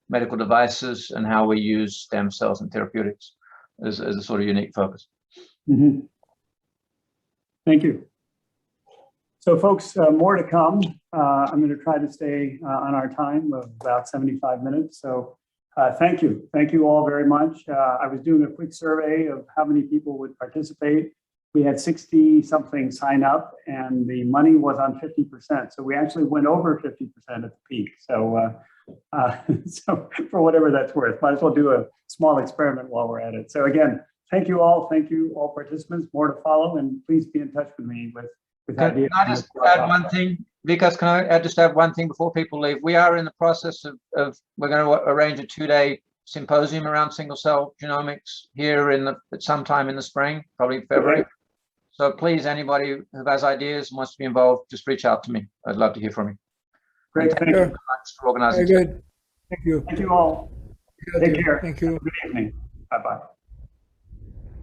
medical devices and how we use stem cells and therapeutics as a sort of unique focus. Mm-hmm. Thank you. So folks, more to come. I'm going to try to stay on our time of about 75 minutes. So thank you. Thank you all very much. I was doing a quick survey of how many people would participate. We had 60 something sign up, and the money was on 50%. So we actually went over 50% at the peak. So, so for whatever that's worth, might as well do a small experiment while we're at it. So again, thank you all participants. More to follow, and please be in touch with me with Can I just add one thing? Vikas, can I just add one thing before people leave? We are in the process of we're going to arrange a 2-day symposium around single cell genomics here at sometime in the spring, probably February. Okay. So please, anybody who has ideas and wants to be involved, just reach out to me. I'd love to hear from you. Great, thank you very much for organizing. Very good. Thank you. Thank you all. Take care. Thank you. Good evening. Bye-bye.